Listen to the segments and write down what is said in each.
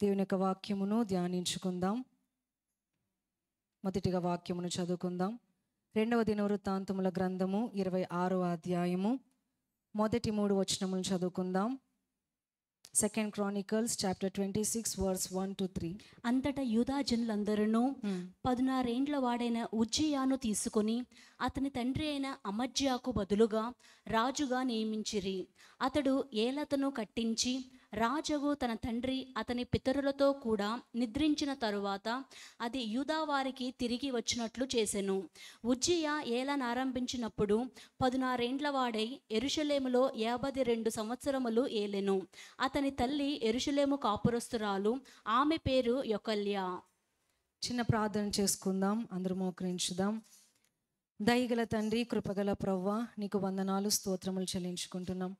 దేవుని యొక్క వాక్యమును ధ్యానించుకుందాం. మొదటిగా వాక్యమును చదువుకుందాం. 2వ దినవృత్తాంతముల గ్రంథము 26వ అధ్యాయము మొదటి 3 వచనములు చదువుకుందాం. 2 Chronicles chapter 26 verse 1 to 3. అంతటా యూదా జనులందరూ 16 ఏండ్ల వాడైన ఉజ్జియాను తీసుకొని అతని తండ్రి అయిన అమజ్యాకు బదులుగా రాజుగా నియమించిరి. అతడు ఏలతను కట్టించి రాజుగు తన తండ్రి అతని పితరులతో కూడా నిద్రించిన తరువాత అది యూదా వారికి తిరిగి వచ్చినట్లు చేసెను. ఉజ్జియా ఏలనారంభించినప్పుడు 16 ఏండ్ల వాడై యెరూషలేములో 52 సంవత్సరములు ఏలెను. అతని తల్లి యెరూషలేము కాపురస్తురాలు, ఆమె పేరు యొకల్యా. చిన్న ప్రార్థన చేసుకుందాం, అందరూ మోకరించుదాం. దయగల తండ్రి, కృపగల ప్రవ్వా, నీకు వందనాలు, స్తోత్రములు చెల్లించుకుంటున్నాం.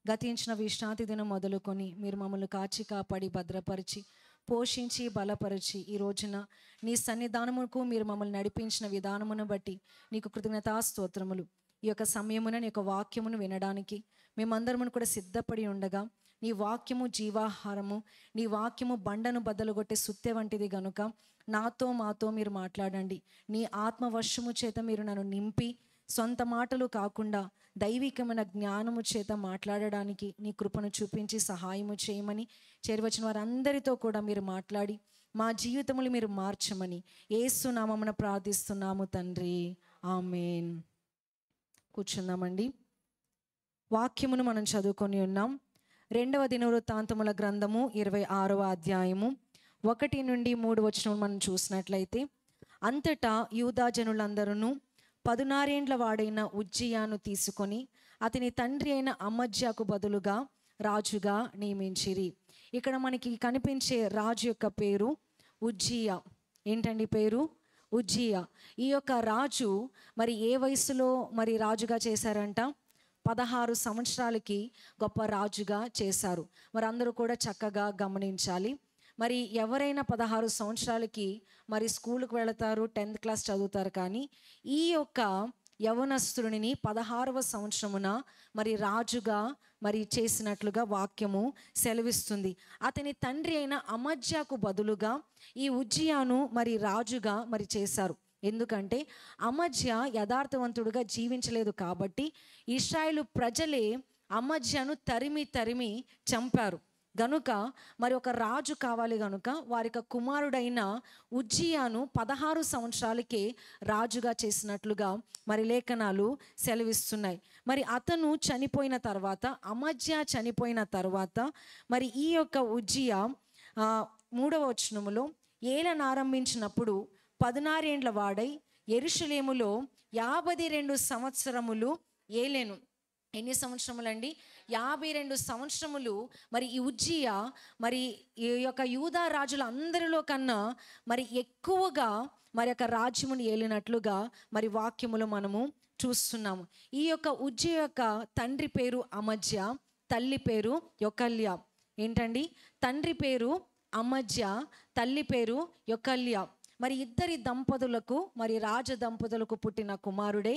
గతించిన విశ్రాంతి దినం మొదలుకొని మీరు మమ్మల్ని కాచి కాపాడి భద్రపరిచి పోషించి బలపరిచి ఈ రోజున నీ సన్నిధానముకు మీరు మమ్మల్ని నడిపించిన విధానమును బట్టి నీకు కృతజ్ఞతా స్తోత్రములు. ఈ యొక్క సమయమున నీ యొక్క వాక్యమును వినడానికి మేమందరమును కూడా సిద్ధపడి ఉండగా నీ వాక్యము జీవాహారము, నీ వాక్యము బండను బద్దలుగొట్టే సుత్తె వంటిది గనుక నాతో మాతో మీరు మాట్లాడండి. నీ ఆత్మవర్షము చేత మీరు నన్ను నింపి సొంత మాటలు కాకుండా దైవికమైన జ్ఞానము చేత మాట్లాడడానికి నీ కృపను చూపించి సహాయము చేయమని, చేరువచ్చిన వారందరితో కూడా మీరు మాట్లాడి మా జీవితములు మీరు మార్చమని యేసు నామమున ప్రార్థిస్తున్నాము తండ్రి, ఆమేన్. కూర్చుందామండి. వాక్యమును మనం చదువుకొని ఉన్నాం. 2వ దినవృత్తాంతముల గ్రంథము 26వ అధ్యాయము 1 నుండి 3 వచనం మనం చూసినట్లయితే, అంతటా యూదా జనులందరూ 16 ఏండ్ల వాడైన ఉజ్జియాను తీసుకొని అతని తండ్రి అయిన అమజ్యాకు బదులుగా రాజుగా నియమించిరి. ఇక్కడ మనకి కనిపించే రాజు యొక్క పేరు ఉజ్జియా. ఏంటండి పేరు? ఉజ్జియా. ఈ యొక్క రాజు మరి ఏ వయసులో మరి రాజుగా చేశారంట? 16 సంవత్సరాలకి గొప్ప రాజుగా చేశారు. మరి అందరూ కూడా చక్కగా గమనించాలి. మరి ఎవరైనా 16 సంవత్సరాలకి మరి స్కూల్కి వెళతారు, 10th క్లాస్ చదువుతారు. కానీ ఈ యొక్క యవనస్తుడిని 16వ సంవత్సరమున మరి రాజుగా మరి చేసినట్లుగా వాక్యము సెలవిస్తుంది. అతని తండ్రి అయిన అమజ్యాకు బదులుగా ఈ ఉజ్జియాను మరి రాజుగా మరి చేశారు. ఎందుకంటే అమజ్య యథార్థవంతుడుగా జీవించలేదు కాబట్టి ఇశ్రాయేలు ప్రజలే అమజ్యను తరిమి తరిమి చంపారు. గనుక మరి ఒక రాజు కావాలి గనుక వారికి కుమారుడైన ఉజ్జియాను 16 సంవత్సరాలకే రాజుగా చేసినట్లుగా మరి లేఖనాలు సెలవిస్తున్నాయి. మరి అతను చనిపోయిన తర్వాత, అమజ్య చనిపోయిన తర్వాత మరి ఈ యొక్క ఉజ్జియా 3వ వచనములో ఏలనారంభించినప్పుడు 16 ఏండ్ల వాడై యెరూషలేములో 52 సంవత్సరములు ఏలెను. ఎన్ని సంవత్సరములండి? 52 సంవత్సరములు. మరి ఈ ఉజ్జియా మరి ఈ యొక్క యూదా రాజుల అందరిలో కన్నా మరి ఎక్కువగా మరి యొక్క రాజ్యమును ఏలినట్లుగా మరి వాక్యములో మనము చూస్తున్నాము. ఈ యొక్క ఉజ్జియా యొక్క తండ్రి పేరు అమజ్య, తల్లి పేరు యొకల్యా. ఏంటండి? తండ్రి పేరు అమజ్య, తల్లి పేరు యొకల్యా. మరి ఇద్దరి దంపతులకు మరి రాజ దంపతులకు పుట్టిన కుమారుడే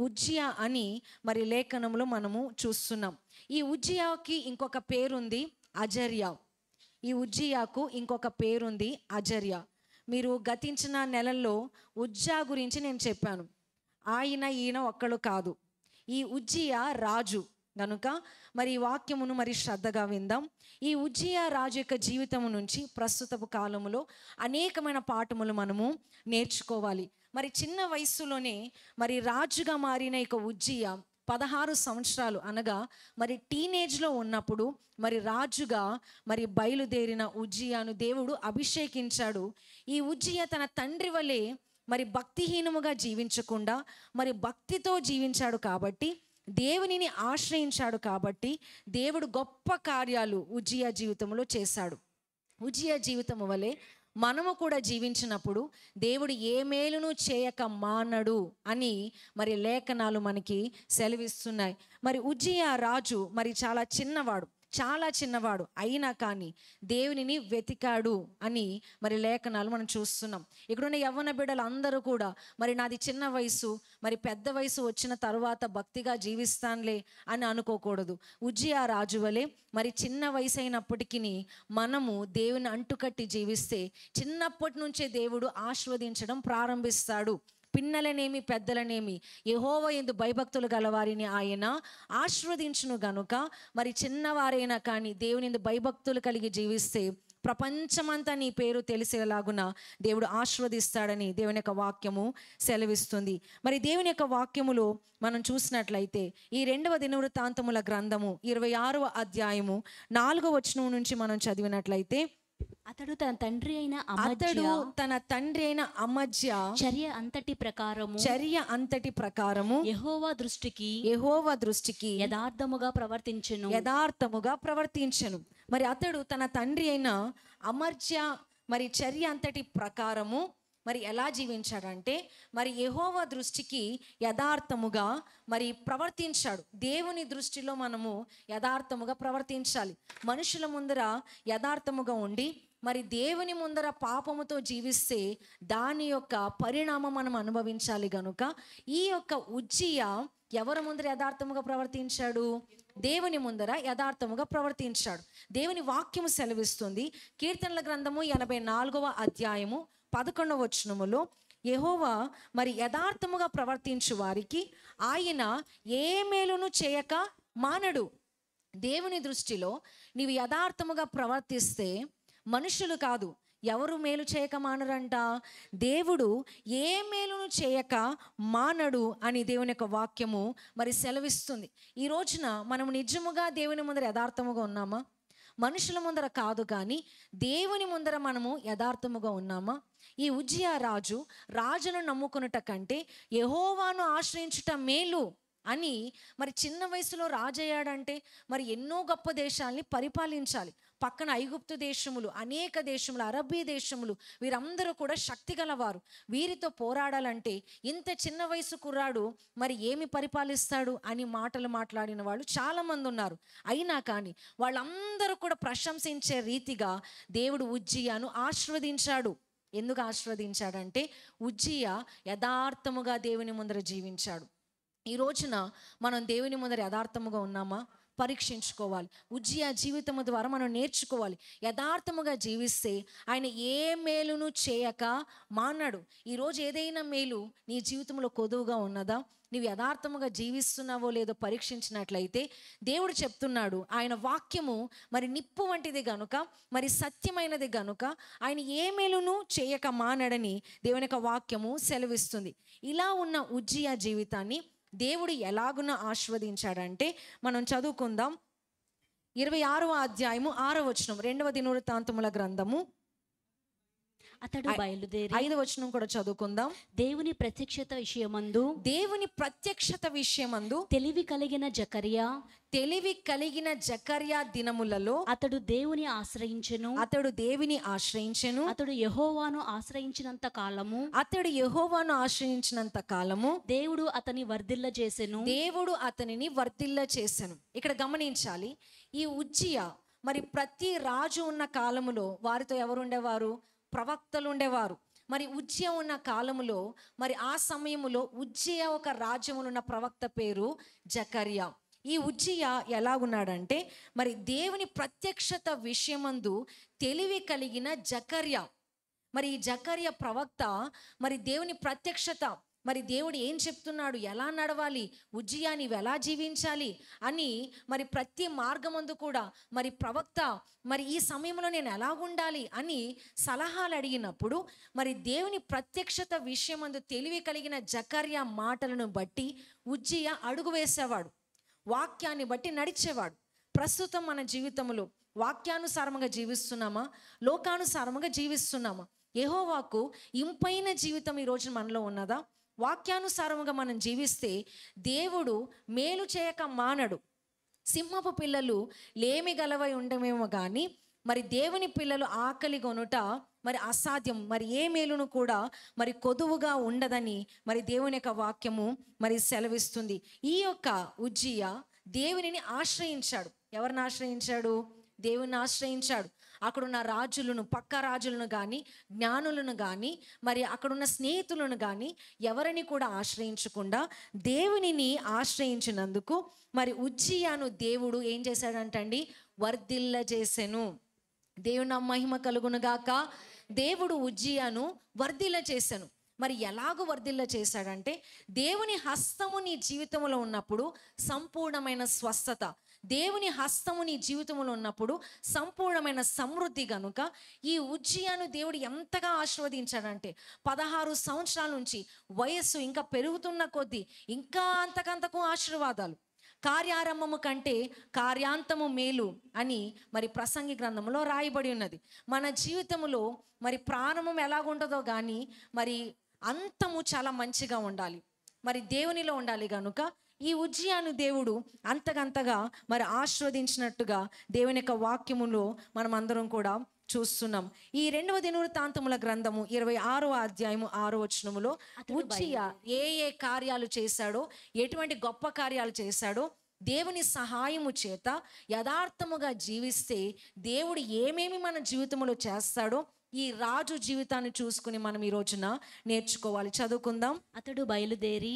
ఉజ్జియా అని మరి లేఖనంలో మనము చూస్తున్నాం. ఈ ఉజ్జియాకి ఇంకొక పేరుంది, అజర్యా. ఈ ఉజ్జియాకు ఇంకొక పేరుంది, అజర్యా. మీరు గతించిన నెలల్లో ఉజ్జా గురించి నేను చెప్పాను. ఈయన ఒక్కడు కాదు, ఈ ఉజ్జియా రాజు. కనుక మరి ఈ వాక్యమును మరి శ్రద్ధగా విందాం. ఈ ఉజ్జియా రాజు యొక్క జీవితము నుంచి ప్రస్తుతపు కాలములో అనేకమైన పాఠములు మనము నేర్చుకోవాలి. మరి చిన్న వయస్సులోనే మరి రాజుగా మారిన ఇక ఉజ్జియా 16 సంవత్సరాలు అనగా మరి టీనేజ్లో ఉన్నప్పుడు మరి రాజుగా మరి బయలుదేరిన ఉజ్జియాను దేవుడు అభిషేకించాడు. ఈ ఉజ్జియా తన తండ్రి వలె మరి భక్తిహీనముగా జీవించకుండా మరి భక్తితో జీవించాడు కాబట్టి, దేవునిని ఆశ్రయించాడు కాబట్టి దేవుడు గొప్ప కార్యాలు ఉజ్జియా జీవితంలో చేశాడు. ఉజ్జియా జీవితము వలె మనము కూడా జీవించినప్పుడు దేవుడు ఏ మేలును చేయక మానడు అని మరి లేఖనాలు మనకి సెలవిస్తున్నాయి. మరి ఉజ్జియా రాజు మరి చాలా చిన్నవాడు, చాలా చిన్నవాడు అయినా కానీ దేవునిని వెతికాడు అని మరి లేఖనాలు మనం చూస్తున్నాం. ఇక్కడున్న యవ్వన బిడ్డలు అందరూ కూడా మరి నాది చిన్న వయసు, మరి పెద్ద వయసు వచ్చిన తర్వాత భక్తిగా జీవిస్తానులే అని అనుకోకూడదు. ఉజ్జియా రాజు వలె మరి చిన్న వయసు అయినప్పటికీ మనము దేవుని అంటుకట్టి జీవిస్తే చిన్నప్పటి నుంచే దేవుడు ఆశీర్వదించడం ప్రారంభిస్తాడు. పిన్నలనేమి పెద్దలనేమి యెహోవా యందు భయభక్తులు గలవారిని ఆయన ఆశీర్వదించును గనుక మరి చిన్నవారైనా కానీ దేవుని యందు భయభక్తులు కలిగి జీవిస్తే ప్రపంచమంతా నీ పేరు తెలిసేలాగున దేవుడు ఆశీర్వదిస్తాడని దేవుని యొక్క వాక్యము సెలవిస్తుంది. మరి దేవుని యొక్క వాక్యములో మనం చూసినట్లయితే ఈ 2వ దినవృత్తాంతముల గ్రంథము 26వ అధ్యాయము 4వ వచనం నుంచి మనం చదివినట్లయితే, అతడు తన తండ్రి అయిన అమజ్య చర్య అంతటి ప్రకారము యెహోవా దృష్టికి యథార్థముగా ప్రవర్తించెను. మరి అతడు తన తండ్రి అయిన అమర్జ్య మరి చర్య అంతటి ప్రకారము మరి ఎలా జీవించాడంటే మరి యెహోవా దృష్టికి యథార్థముగా మరి ప్రవర్తించాడు. దేవుని దృష్టిలో మనము యథార్థముగా ప్రవర్తించాలి. మనుషుల ముందర యథార్థముగా ఉండి మరి దేవుని ముందర పాపముతో జీవిస్తే దాని యొక్క పరిణామం మనం అనుభవించాలి. గనుక ఈ యొక్క ఉజ్జియా ఎవరి ముందర యథార్థముగా ప్రవర్తించాడు? దేవుని ముందర యథార్థముగా ప్రవర్తించాడు. దేవుని వాక్యము సెలవిస్తుంది. కీర్తనల గ్రంథము 84వ అధ్యాయము 11వ వచనములో, యెహోవా మరి యథార్థముగా ప్రవర్తించు వారికి ఆయన ఏ మేలును చేయక మానడు. దేవుని దృష్టిలో నీవు యథార్థముగా ప్రవర్తిస్తే మనుషులు కాదు, ఎవరు మేలు చేయక మానరంట? దేవుడు ఏ మేలును చేయక మానడు అని దేవుని యొక్క వాక్యము మరి సెలవిస్తుంది. ఈ రోజున మనం నిజముగా దేవుని ముందర యథార్థముగా ఉన్నామా? మనుషుల ముందర కాదు కానీ దేవుని ముందర మనము యథార్థముగా ఉన్నామా? ఈ ఉజ్జియా రాజును నమ్ముకున్నట కంటే యెహోవాను ఆశ్రయించుట మేలు అని మరి చిన్న వయసులో రాజయ్యాడంటే మరి ఎన్నో గొప్ప దేశాల్ని పరిపాలించాలి. పక్కన ఐగుప్తు దేశములు, అనేక దేశములు, అరబ్బీ దేశములు, వీరందరూ కూడా శక్తి గలవారు. వీరితో పోరాడాలంటే ఇంత చిన్న వయసు కుర్రాడు మరి ఏమి పరిపాలిస్తాడు అని మాటలు మాట్లాడిన వాళ్ళు చాలామంది ఉన్నారు. అయినా కానీ వాళ్ళందరూ కూడా ప్రశంసించే రీతిగా దేవుడు ఉజ్జియాను ఆశీర్వదించాడు. ఎందుకు ఆశీర్వదించాడంటే ఉజ్జియా యథార్థముగా దేవుని ముందర జీవించాడు. ఈ రోజున మనం దేవుని ముందర యథార్థముగా ఉన్నామా? పరీక్షించుకోవాలి. ఉజ్జియా జీవితము ద్వారా మనం నేర్చుకోవాలి. యథార్థముగా జీవిస్తే ఆయన ఏ మేలును చేయక మానడు. ఈరోజు ఏదైనా మేలు నీ జీవితంలో కొదువుగా ఉన్నదా? నీవు యథార్థముగా జీవిస్తున్నావో లేదో పరీక్షించినట్లయితే దేవుడు చెప్తున్నాడు, ఆయన వాక్యము మరి నిప్పు వంటిది గనుక, మరి సత్యమైనది గనుక ఆయన ఏ మేలును చేయక మానడని దేవుని యొక్క వాక్యము సెలవిస్తుంది. ఇలా ఉన్న ఉజ్జియా జీవితాన్ని దేవుడు ఎలాగున ఆశీర్వదించాడంటే మనం చదువుకుందాం. 26వ అధ్యాయము 6వ వచనం, 2వ దినవృత్తాంతముల గ్రంథము. అతడు బయలుదేరి 5వ వచనం కూడా చదువుకుందాం. దేవుని ప్రత్యక్షత విషయమందు తెలివి కలిగిన జకర్యా దినములలో అతడు దేవుని ఆశ్రయించెను. అతడు యెహోవాను ఆశ్రయించినంత కాలము దేవుడు అతనిని వర్ధిల్ల చేసెను. ఇక్కడ గమనించాలి, ఈ ఉజ్జియా మరి ప్రతి రాజు ఉన్న కాలములో వారితో ఎవరు ఉండేవారు? ప్రవక్తలు ఉండేవారు. మరి ఉజ్జియా ఉన్న కాలములో మరి ఆ సమయములో ఉజ్జియా ఒక రాజ్యములో ఉన్న ప్రవక్త పేరు జకర్యా. ఈ ఉజ్జియా ఎలాగున్నాడంటే మరి దేవుని ప్రత్యక్షత విషయమందు తెలివి కలిగిన జకర్యా. మరి ఈ జకర్యా ప్రవక్త మరి దేవుని ప్రత్యక్షత, మరి దేవుడు ఏం చెప్తున్నాడు, ఎలా నడవాలి, ఉజ్జియా నీవు ఎలా జీవించాలి అని మరి ప్రతి మార్గమందు కూడా మరి ప్రవక్త మరి ఈ సమయంలో నేను ఎలా ఉండాలి అని సలహాలు అడిగినప్పుడు మరి దేవుని ప్రత్యక్షత విషయమందు తెలివి కలిగిన జకర్యా మాటలను బట్టి ఉజ్జియా అడుగు వేసేవాడు, వాక్యాన్ని బట్టి నడిచేవాడు. ప్రస్తుతం మన జీవితంలో వాక్యానుసారంగా జీవిస్తున్నామా? లోకానుసారంగా జీవిస్తున్నామా? యెహోవాకు ఇంపైన జీవితం ఈ రోజు మనలో ఉన్నదా? వాక్యానుసారముగా మనం జీవిస్తే దేవుడు మేలు చేయక మానడు. సింహపు పిల్లలు లేమి గలవై ఉండమేమో కానీ మరి దేవుని పిల్లలు ఆకలి కొనుట మరి అసాధ్యం. మరి ఏ మేలును కూడా మరి కొదువుగా ఉండదని మరి దేవుని యొక్క వాక్యము మరి సెలవిస్తుంది. ఈ యొక్క ఉజ్జియా దేవునిని ఆశ్రయించాడు. ఎవరిని ఆశ్రయించాడు? దేవుని ఆశ్రయించాడు. అక్కడున్న రాజులను, పక్క రాజులను కానీ, జ్ఞానులను కానీ, మరి అక్కడున్న స్నేహితులను కానీ ఎవరిని కూడా ఆశ్రయించకుండా దేవునిని ఆశ్రయించినందుకు మరి ఉజ్జియాను దేవుడు ఏం చేశాడంటండి? వర్ధిల్ల చేసెను. దేవుని మహిమ కలుగునుగాక. దేవుడు ఉజ్జియాను వర్ధిల్ల చేశాను. మరి ఎలాగో వర్ధిల్ల చేశాడంటే, దేవుని హస్తము నీ జీవితంలో ఉన్నప్పుడు సంపూర్ణమైన స్వస్థత, దేవుని హస్తము నీ జీవితంలో ఉన్నప్పుడు సంపూర్ణమైన సమృద్ధి. గనుక ఈ ఉజ్జియాను దేవుడు ఎంతగా ఆశీర్వదించాడంటే 16 సంవత్సరాల నుంచి వయస్సు ఇంకా పెరుగుతున్న కొద్దీ ఇంకా అంతకంతకు ఆశీర్వాదాలు. కార్యారంభము కంటే కార్యాంతము మేలు అని మరి ప్రసంగి గ్రంథంలో రాయబడి ఉన్నది. మన జీవితంలో మరి ప్రారంభం ఎలాగుంటుందో కానీ మరి అంతము చాలా మంచిగా ఉండాలి, మరి దేవునిలో ఉండాలి. కనుక ఈ ఉజ్జియాను దేవుడు అంతకంతగా మరి ఆశీర్వదించినట్టుగా దేవుని యొక్క వాక్యములో మనం అందరం కూడా చూస్తున్నాం. ఈ 2వ దినవృత్తాంతముల గ్రంథము 26వ అధ్యాయము 6వ వచనములో ఉజ్జియా ఏ కార్యాలు చేశాడో, ఎటువంటి గొప్ప కార్యాలు చేశాడో, దేవుని సహాయము చేత యథార్థముగా జీవిస్తే దేవుడు ఏమేమి మన జీవితంలో చేస్తాడో ఈ రాజు జీవితాన్ని చూసుకుని మనం ఈ రోజున నేర్చుకోవాలి. చదువుకుందాం. అతడు బయలుదేరి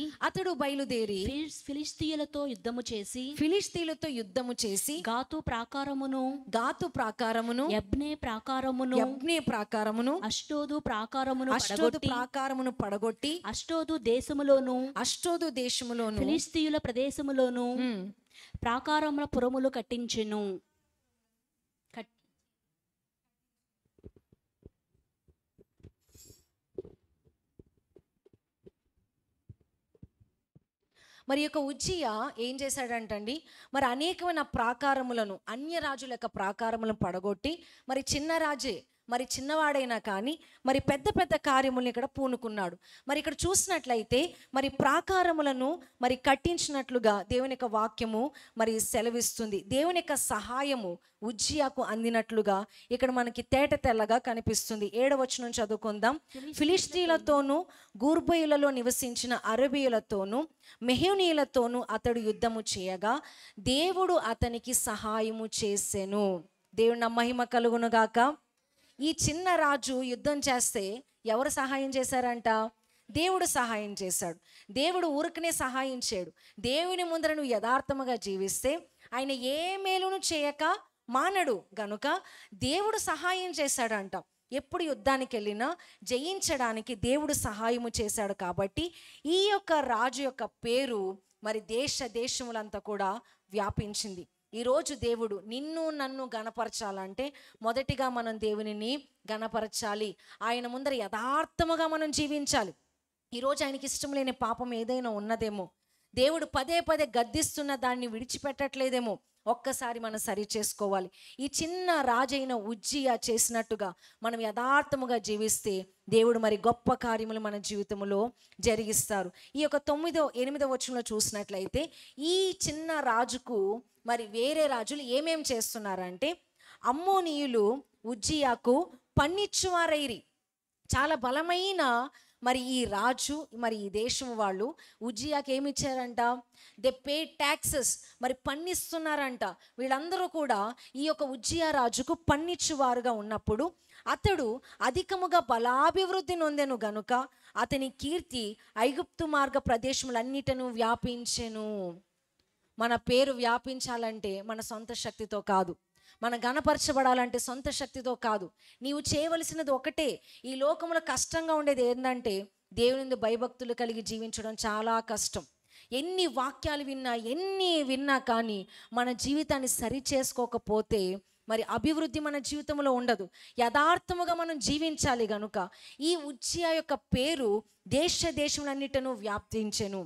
ఫిలిష్తీయులతో యుద్ధము చేసి గాతు ప్రాకారమును యబ్నే ప్రాకారమును అష్టోదు ప్రాకారమును పడగొట్టి అష్టోదు దేశములోను ఫిలిష్తీయుల ప్రదేశములోను ప్రాకారముల పురములు కట్టించెను. మరి యొక్క ఉజ్జియా ఏం చేశాడంటండి? మరి అనేకమైన ప్రాకారములను, అన్య రాజుల యొక్క ప్రాకారములను పడగొట్టి, మరి చిన్న రాజే, మరి చిన్నవాడైనా కానీ మరి పెద్ద పెద్ద కార్యములను ఇక్కడ పూనుకున్నాడు. మరి ఇక్కడ చూసినట్లయితే మరి ప్రాకారములను మరి కట్టించినట్లుగా దేవుని యొక్క వాక్యము మరి సెలవిస్తుంది. దేవుని యొక్క సహాయము ఉజ్జియాకు అందినట్లుగా ఇక్కడ మనకి తేట తెల్లగా కనిపిస్తుంది. 7వ వచనం చదువుకుందాం. ఫిలిష్తీయులతోనూ గూర్బయులలో నివసించిన అరబీయులతోనూ మెహూనీయులతోనూ అతడు యుద్ధము చేయగా దేవుడు అతనికి సహాయము చేసెను. దేవుని మహిమ కలుగునుగాక. ఈ చిన్న రాజు యుద్ధం చేస్తే ఎవరు సహాయం చేశారంట? దేవుడు సహాయం చేశాడు. దేవుడు ఊరికనే సహాయం చేయడు. దేవుని ముందర నువ్వు యథార్థముగా జీవిస్తే ఆయన ఏ మేలును చేయక మానడు. గనుక దేవుడు సహాయం చేశాడంట. ఎప్పుడు యుద్ధానికి వెళ్ళినా జయించడానికి దేవుడు సహాయము చేశాడు. కాబట్టి ఈ యొక్క రాజు యొక్క పేరు మరి దేశములంతా కూడా వ్యాపించింది. ఈరోజు దేవుడు నిన్ను నన్ను గణపరచాలంటే మొదటిగా మనం దేవునిని గణపరచాలి. ఆయన ముందర యథార్థముగా మనం జీవించాలి. ఈరోజు ఆయనకి ఇష్టం లేని పాపం ఏదైనా ఉన్నదేమో, దేవుడు పదే పదే గద్దిస్తున్న దాన్ని విడిచిపెట్టట్లేదేమో, ఒక్కసారి మనం సరి చేసుకోవాలి. ఈ చిన్న రాజైన ఉజ్జియా చేసినట్టుగా మనం యథార్థముగా జీవిస్తే దేవుడు మరి గొప్ప కార్యములు మన జీవితంలో జరిగిస్తారు. ఈ యొక్క 9వ 8వ వచనంలో చూసినట్లయితే ఈ చిన్న రాజుకు మరి వేరే రాజులు ఏమేం చేస్తున్నారంటే, అమ్మోనీయులు ఉజ్జియాకు పన్నిచ్చువారైరి. చాలా బలమైన మరి ఈ రాజు మరి ఈ దేశం వాళ్ళు ఉజ్జియాకి ఏమి ఇచ్చారంట? దే పే ట్యాక్సెస్, మరి పన్నిస్తున్నారంట. వీళ్ళందరూ కూడా ఈ యొక్క ఉజ్జియా రాజుకు పన్నిచ్చువారుగా ఉన్నప్పుడు అతడు అధికముగా బలాభివృద్ధి నొందెను. గనుక అతని కీర్తి ఐగుప్తు మార్గ ప్రదేశములన్నిటను వ్యాపించెను. మన పేరు వ్యాపించాలంటే మన సొంత శక్తితో కాదు, మన గణపరచబడాలంటే సొంత శక్తితో కాదు. నీవు చేయవలసినది ఒకటే. ఈ లోకంలో కష్టంగా ఉండేది ఏంటంటే దేవుని భయభక్తులు కలిగి జీవించడం చాలా కష్టం. ఎన్ని వాక్యాలు విన్నా కానీ మన జీవితాన్ని సరి చేసుకోకపోతే మరి అభివృద్ధి మన జీవితంలో ఉండదు. యథార్థముగా మనం జీవించాలి. గనుక ఈ ఉజ్జియా యొక్క పేరు దేశములన్నిటను వ్యాప్తించెను.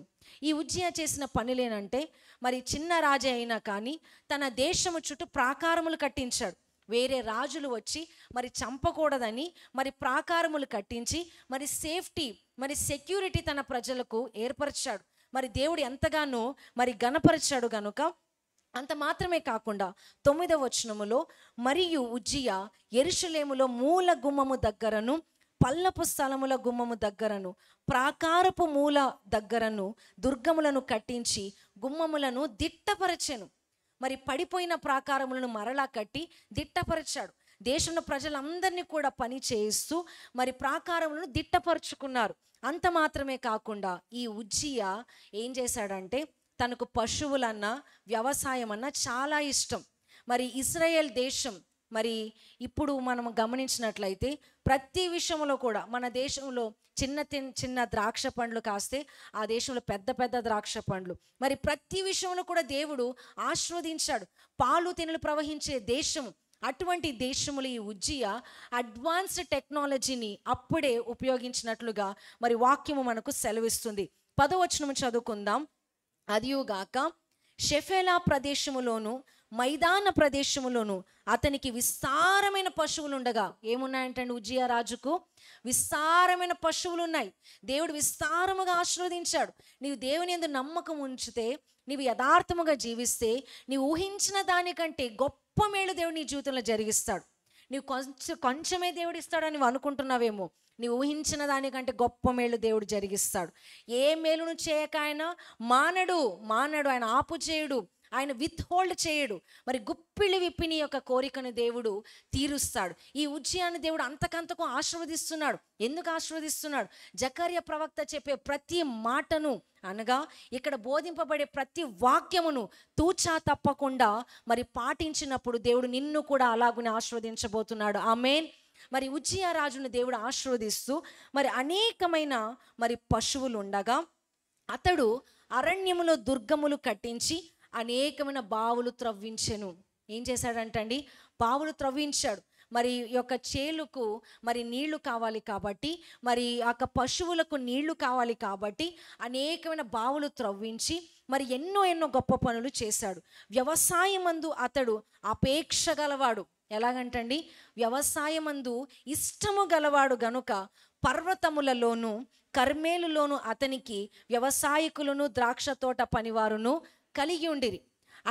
ఈ ఉజ్జియా చేసిన పనులేనంటే మరి చిన్న రాజే అయినా కానీ తన దేశము చుట్టూ ప్రాకారములు కట్టించాడు. వేరే రాజులు వచ్చి మరి చంపకూడదని మరి ప్రాకారములు కట్టించి మరి సేఫ్టీ మరి సెక్యూరిటీ తన ప్రజలకు ఏర్పరిచాడు. మరి దేవుడు ఎంతగానో మరి గణపరిచాడు. గనుక అంత మాత్రమే కాకుండా 9వ వచనములో మరియు ఉజ్జియా యెరూషలేములో మూల గుమ్మము దగ్గరను పల్లపు స్థలముల గుమ్మము దగ్గరను ప్రాకారపు మూల దగ్గరను దుర్గములను కట్టించి గుమ్మములను దిట్టపరచెను. మరి పడిపోయిన ప్రాకారములను మరలా కట్టి దిట్టపరిచాడు. దేశంలో ప్రజలందరినీ కూడా పని చేయిస్తూ మరి ప్రాకారములను దిట్టపరుచుకున్నారు. అంత మాత్రమే కాకుండా ఈ ఉజ్జియా ఏం చేశాడంటే, తనకు పశువులన్నా వ్యవసాయం అన్నా చాలా ఇష్టం. మరి ఇశ్రాయేల్ దేశం మరి ఇప్పుడు మనం గమనించినట్లయితే ప్రతి విషయంలో కూడా మన దేశంలో చిన్న ద్రాక్ష పండ్లు కాస్తే ఆ దేశంలో పెద్ద పెద్ద ద్రాక్ష పండ్లు, మరి ప్రతి విషయంలో కూడా దేవుడు ఆశీర్వదించాడు. పాలు తేనెలు ప్రవహించే దేశం, అటువంటి దేశములు ఈ ఉజ్జియా అడ్వాన్స్డ్ టెక్నాలజీని అప్పుడే ఉపయోగించినట్లుగా మరి వాక్యము మనకు సెలవిస్తుంది. 10వ వచనము చదువుకుందాం. అదియుగాక షెఫేలా ప్రదేశములోను మైదాన ప్రదేశములోను అతనికి విస్తారమైన పశువులు ఉండగా, ఏమున్నాయంటండి ఉజ్జియా రాజుకు? విస్తారమైన పశువులు ఉన్నాయి. దేవుడు విస్తారముగా ఆశీర్వదించాడు. నీవు దేవుని యందు నమ్మకం ఉంచితే, నీవు యథార్థముగా జీవిస్తే, నీవు ఊహించిన దానికంటే గొప్ప మేలు దేవుడు నీ జీవితంలో జరిగిస్తాడు. నీవు కొంచెమే దేవుడు ఇస్తాడని నువ్వు అనుకుంటున్నావేమో, నీవు ఊహించిన దానికంటే గొప్ప మేలు దేవుడు జరిగిస్తాడు. ఏ మేలును చేయక ఆయన మానడు, ఆయన ఆపు చేయడు, ఆయన విత్ హోల్డ్ చేయడు. మరి గుప్పిలి విప్పి నీ యొక్క కోరికను దేవుడు తీరుస్తాడు. ఈ ఉజ్జియాని దేవుడు అంతకంతకు ఆశీర్వదిస్తున్నాడు. ఎందుకు ఆశీర్వదిస్తున్నాడు? జకర్యా ప్రవక్త చెప్పే ప్రతి మాటను, అనగా ఇక్కడ బోధింపబడే ప్రతి వాక్యమును తూచా తప్పకుండా మరి పాటించినప్పుడు దేవుడు నిన్ను కూడా అలాగునే ఆశీర్వదించబోతున్నాడు. ఆమేన్. మరి ఉజ్జియా రాజును దేవుడు ఆశీర్వదిస్తూ మరి అనేకమైన మరి పశువులు ఉండగా అతడు అరణ్యములో దుర్గములు కట్టించి అనేకమైన బావులు త్రవ్వించెను. ఏం చేశాడంటండి? బావులు త్రవ్వించాడు. మరి ఈ యొక్క చేలుకు మరి నీళ్లు కావాలి కాబట్టి, మరి ఆ పశువులకు నీళ్లు కావాలి కాబట్టి అనేకమైన బావులు త్రవ్వించి మరి ఎన్నో గొప్ప పనులు చేశాడు. వ్యవసాయమందు అతడు అపేక్ష గలవాడు. ఎలాగంటండి? వ్యవసాయమందు ఇష్టము గలవాడు గనుక పర్వతములలోను కర్మేలులోను అతనికి వ్యవసాయకులను ద్రాక్ష తోట పనివారును కలిగి ఉండిరి.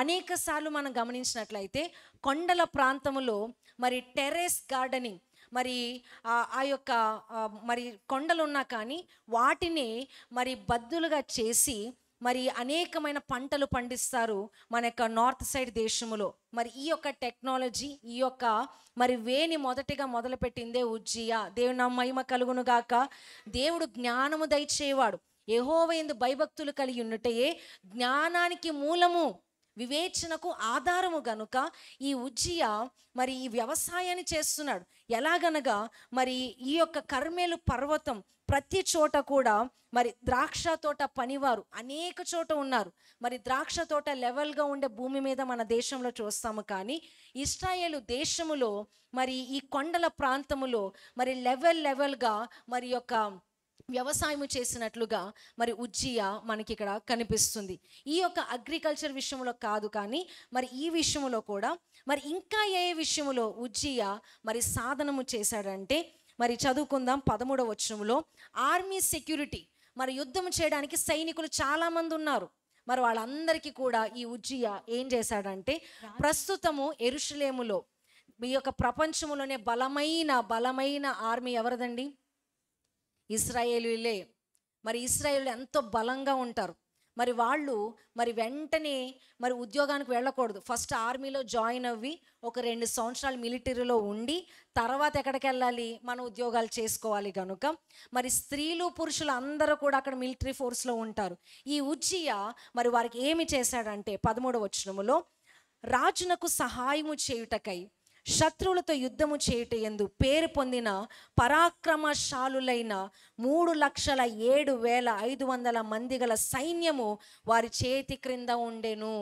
అనేక సార్లు మనం గమనించినట్లయితే కొండల ప్రాంతములో మరి టెర్రస్ గార్డెనింగ్, మరి ఆ యొక్క మరి కొండలు ఉన్నా కానీ వాటిని మరి బద్దులుగా చేసి మరి అనేకమైన పంటలు పండిస్తారు మన యొక్క నార్త్ సైడ్ దేశములో. మరి ఈ యొక్క టెక్నాలజీ, ఈ యొక్క మరి వేని మొదటిగా మొదలుపెట్టిందే ఉజ్జియా. దేవుని నా మహిమ కలుగును గాక. దేవుడు జ్ఞానము దయచేవాడు. యెహోవా యందు భయభక్తులు కలిగి ఉన్నట్టయే జ్ఞానానికి మూలము, వివేచనకు ఆధారము గనుక ఈ ఉజ్జియా మరి ఈ వ్యవసాయాన్ని చేస్తున్నాడు. ఎలాగనగా మరి ఈ యొక్క కర్మేలు పర్వతం ప్రతి చోట కూడా మరి ద్రాక్ష తోట పనివారు అనేక చోట ఉన్నారు. మరి ద్రాక్ష తోట లెవెల్గా ఉండే భూమి మీద మన దేశంలో చూస్తాము, కానీ ఇశ్రాయేలు దేశములో మరి ఈ కొండల ప్రాంతములో మరి లెవెల్గా మరి యొక్క వ్యవసాయం చేసినట్లుగా మరి ఉజ్జియా మనకి ఇక్కడ కనిపిస్తుంది. ఈ యొక్క అగ్రికల్చర్ విషయంలో కాదు, కానీ మరి ఈ విషయంలో కూడా మరి ఇంకా ఏ విషయంలో ఉజ్జియా మరి సాధనము చేశాడంటే, మరి చదువుకుందాం 13వ వచనంలో. ఆర్మీ సెక్యూరిటీ, మరి యుద్ధం చేయడానికి సైనికులు చాలా మంది ఉన్నారు. మరి వాళ్ళందరికీ కూడా ఈ ఉజ్జియా ఏం చేశాడంటే, ప్రస్తుతము యెరూషలేములో ఈ యొక్క ప్రపంచంలోనే బలమైన ఆర్మీ ఎవరిదండి? ఇశ్రాయేలీలే. మరి ఇశ్రాయేలు ఎంతో బలంగా ఉంటారు. మరి వాళ్ళు మరి వెంటనే మరి ఉద్యోగానికి వెళ్ళకూడదు. ఫస్ట్ ఆర్మీలో జాయిన్ అవ్వి ఒక 2 సంవత్సరాలు మిలిటరీలో ఉండి తర్వాత ఎక్కడికి వెళ్ళాలి? మన ఉద్యోగాలు చేసుకోవాలి కనుక మరి స్త్రీలు పురుషులు అందరూ కూడా అక్కడ మిలిటరీ ఫోర్స్లో ఉంటారు. ఈ ఉజ్జియా మరి వారికి ఏమి చేశాడంటే 13వ వచనములో, రాజునకు సహాయము చేయుటకై శత్రువులతో యుద్ధము చేయుట యందు పేరు పొందిన పరాక్రమశాలులైన 3,07,500 మంది గల సైన్యము వారి చేతి క్రింద ఉండెను.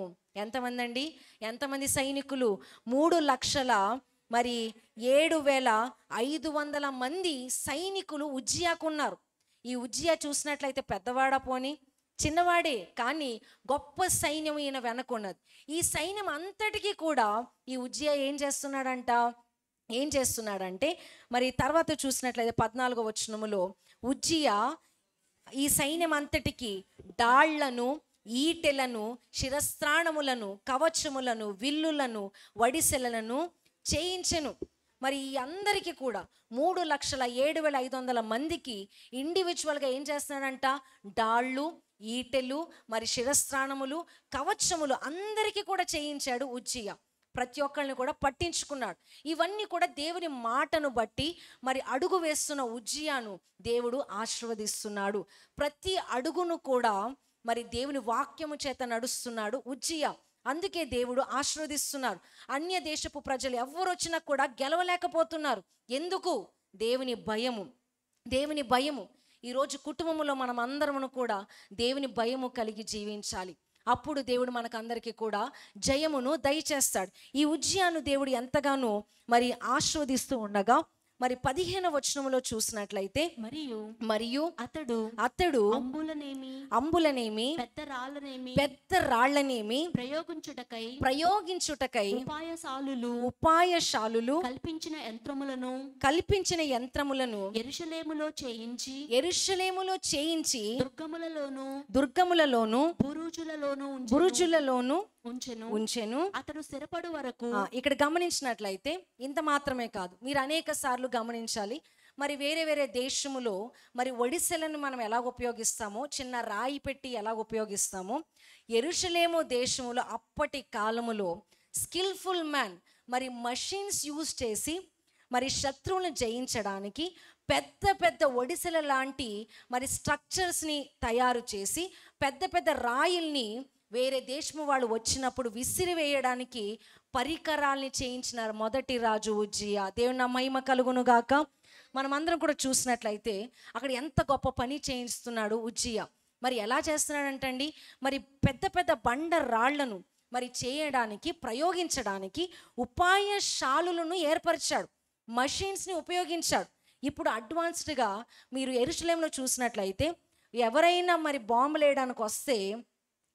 ఎంతమంది అండి? ఎంతమంది సైనికులు? 3,07,500 మంది సైనికులు ఉజ్జియాకు ఉన్నారు. ఈ ఉజ్జియా చూసినట్లయితే పెద్దవాడా పోని చిన్నవాడే, కానీ గొప్ప సైన్యం ఈయన వెనకున్నది. ఈ సైన్యం అంతటికీ కూడా ఈ ఉజ్జియా ఏం చేస్తున్నాడంటే మరి తర్వాత చూసినట్లయితే 14వ వచనములో ఉజ్జియా ఈ సైన్యం అంతటికి డాళ్లను, ఈటెలను, శిరస్త్రాణములను, కవచములను, విల్లులను, వడిసెలను చేయించెను. మరి ఈ అందరికీ కూడా 3,07,500 మందికి ఇండివిజువల్గా ఏం చేస్తున్నాడంట, డాళ్ళు, ఈటెలు, మరి శిరస్త్రాణములు, కవచములు అందరికీ కూడా చేయించాడు ఉజ్జియా. ప్రతి ఒక్కరిని కూడా పట్టించుకున్నాడు. ఇవన్నీ కూడా దేవుని మాటను బట్టి మరి అడుగు వేస్తున్న ఉజ్జియాను దేవుడు ఆశీర్వదిస్తున్నాడు. ప్రతి అడుగును కూడా మరి దేవుని వాక్యము చేత నడుస్తున్నాడు ఉజ్జియా. అందుకే దేవుడు ఆశీర్వదిస్తున్నారు. అన్య దేశపు ప్రజలు ఎవరు వచ్చినా కూడా గెలవలేకపోతున్నారు. ఎందుకు? దేవుని భయము. దేవుని భయము. ఈరోజు కుటుంబంలో మనం అందరమును కూడా దేవుని భయము కలిగి జీవించాలి. అప్పుడు దేవుడు మనకందరికీ కూడా జయమును దయచేస్తాడు. ఈ ఉజ్జియాను దేవుడు ఎంతగానో మరి ఆశీర్వదిస్తూ ఉండగా మరి 15వ వచనంలో చూసినట్లయితే మరియు అతడు అంబులనేమి పెద్ద రాళ్లనేమి ప్రయోగించుటకై ఉపాయశాలులు కల్పించిన యంత్రములను యెరూషలేములో చేయించి దుర్గములలోను బురుజులలోను ఉంచెను. అతడు స్థిరపడు వరకు. ఇక్కడ గమనించినట్లయితే ఇంత మాత్రమే కాదు, మీరు అనేక సార్లు గమనించాలి. మరి వేరే వేరే దేశములో మరి ఒడిసెలను మనం ఎలా ఉపయోగిస్తామో, చిన్న రాయి పెట్టి ఎలా ఉపయోగిస్తామో, యెరూషలేము దేశములో అప్పటి కాలములో స్కిల్ఫుల్ మ్యాన్ మరి మషిన్స్ యూజ్ చేసి మరి శత్రువులను జయించడానికి పెద్ద పెద్ద ఒడిసెల లాంటి మరి స్ట్రక్చర్స్ని తయారు చేసి పెద్ద పెద్ద రాయిల్ని వేరే దేశము వాళ్ళు వచ్చినప్పుడు విసిరివేయడానికి పరికరాల్ని చేయించిన మొదటి రాజు ఉజ్జియా. దేవుని మహిమ కలుగును గాక. మనమందరం కూడా చూసినట్లయితే అక్కడ ఎంత గొప్ప పని చేయిస్తున్నాడు ఉజ్జియా. మరి ఎలా చేస్తున్నాడంటండి, మరి పెద్ద పెద్ద బండ రాళ్లను మరి చేయడానికి ప్రయోగించడానికి ఉపాయశాలులను ఏర్పరిచాడు, మషిన్స్ని ఉపయోగించాడు. ఇప్పుడు అడ్వాన్స్డ్గా మీరు యెరూషలేములో చూసినట్లయితే ఎవరైనా మరి బాంబులు వేయడానికి వస్తే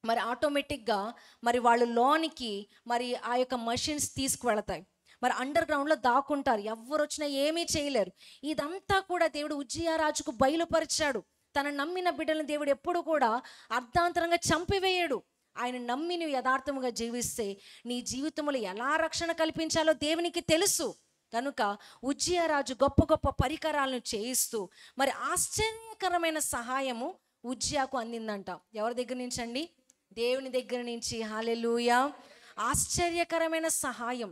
మరి ఆటోమేటిక్గా మరి వాళ్ళు లోనికి మరి ఆ యొక్క మషిన్స్ తీసుకువెళతాయి. మరి అండర్ గ్రౌండ్లో దాక్కుంటారు, ఎవరు వచ్చినా ఏమీ చేయలేరు. ఇదంతా కూడా దేవుడు ఉజ్జియా రాజుకు బయలుపరిచాడు. తన నమ్మిన బిడ్డలను దేవుడు ఎప్పుడు కూడా అర్ధాంతరంగా చంపివేయడు. ఆయన నమ్మి నువ్వు యథార్థముగా జీవిస్తే నీ జీవితంలో ఎలా రక్షణ కల్పించాలో దేవునికి తెలుసు. కనుక ఉజ్జియా రాజు గొప్ప గొప్ప పరికరాలను చేయిస్తూ మరి ఆశ్చర్యకరమైన సహాయము ఉజ్జియాకు అందిందంట. ఎవరి దగ్గర నుంచి అండి? దేవుని దగ్గర నుంచి. హల్లెలూయా. ఆశ్చర్యకరమైన సహాయం.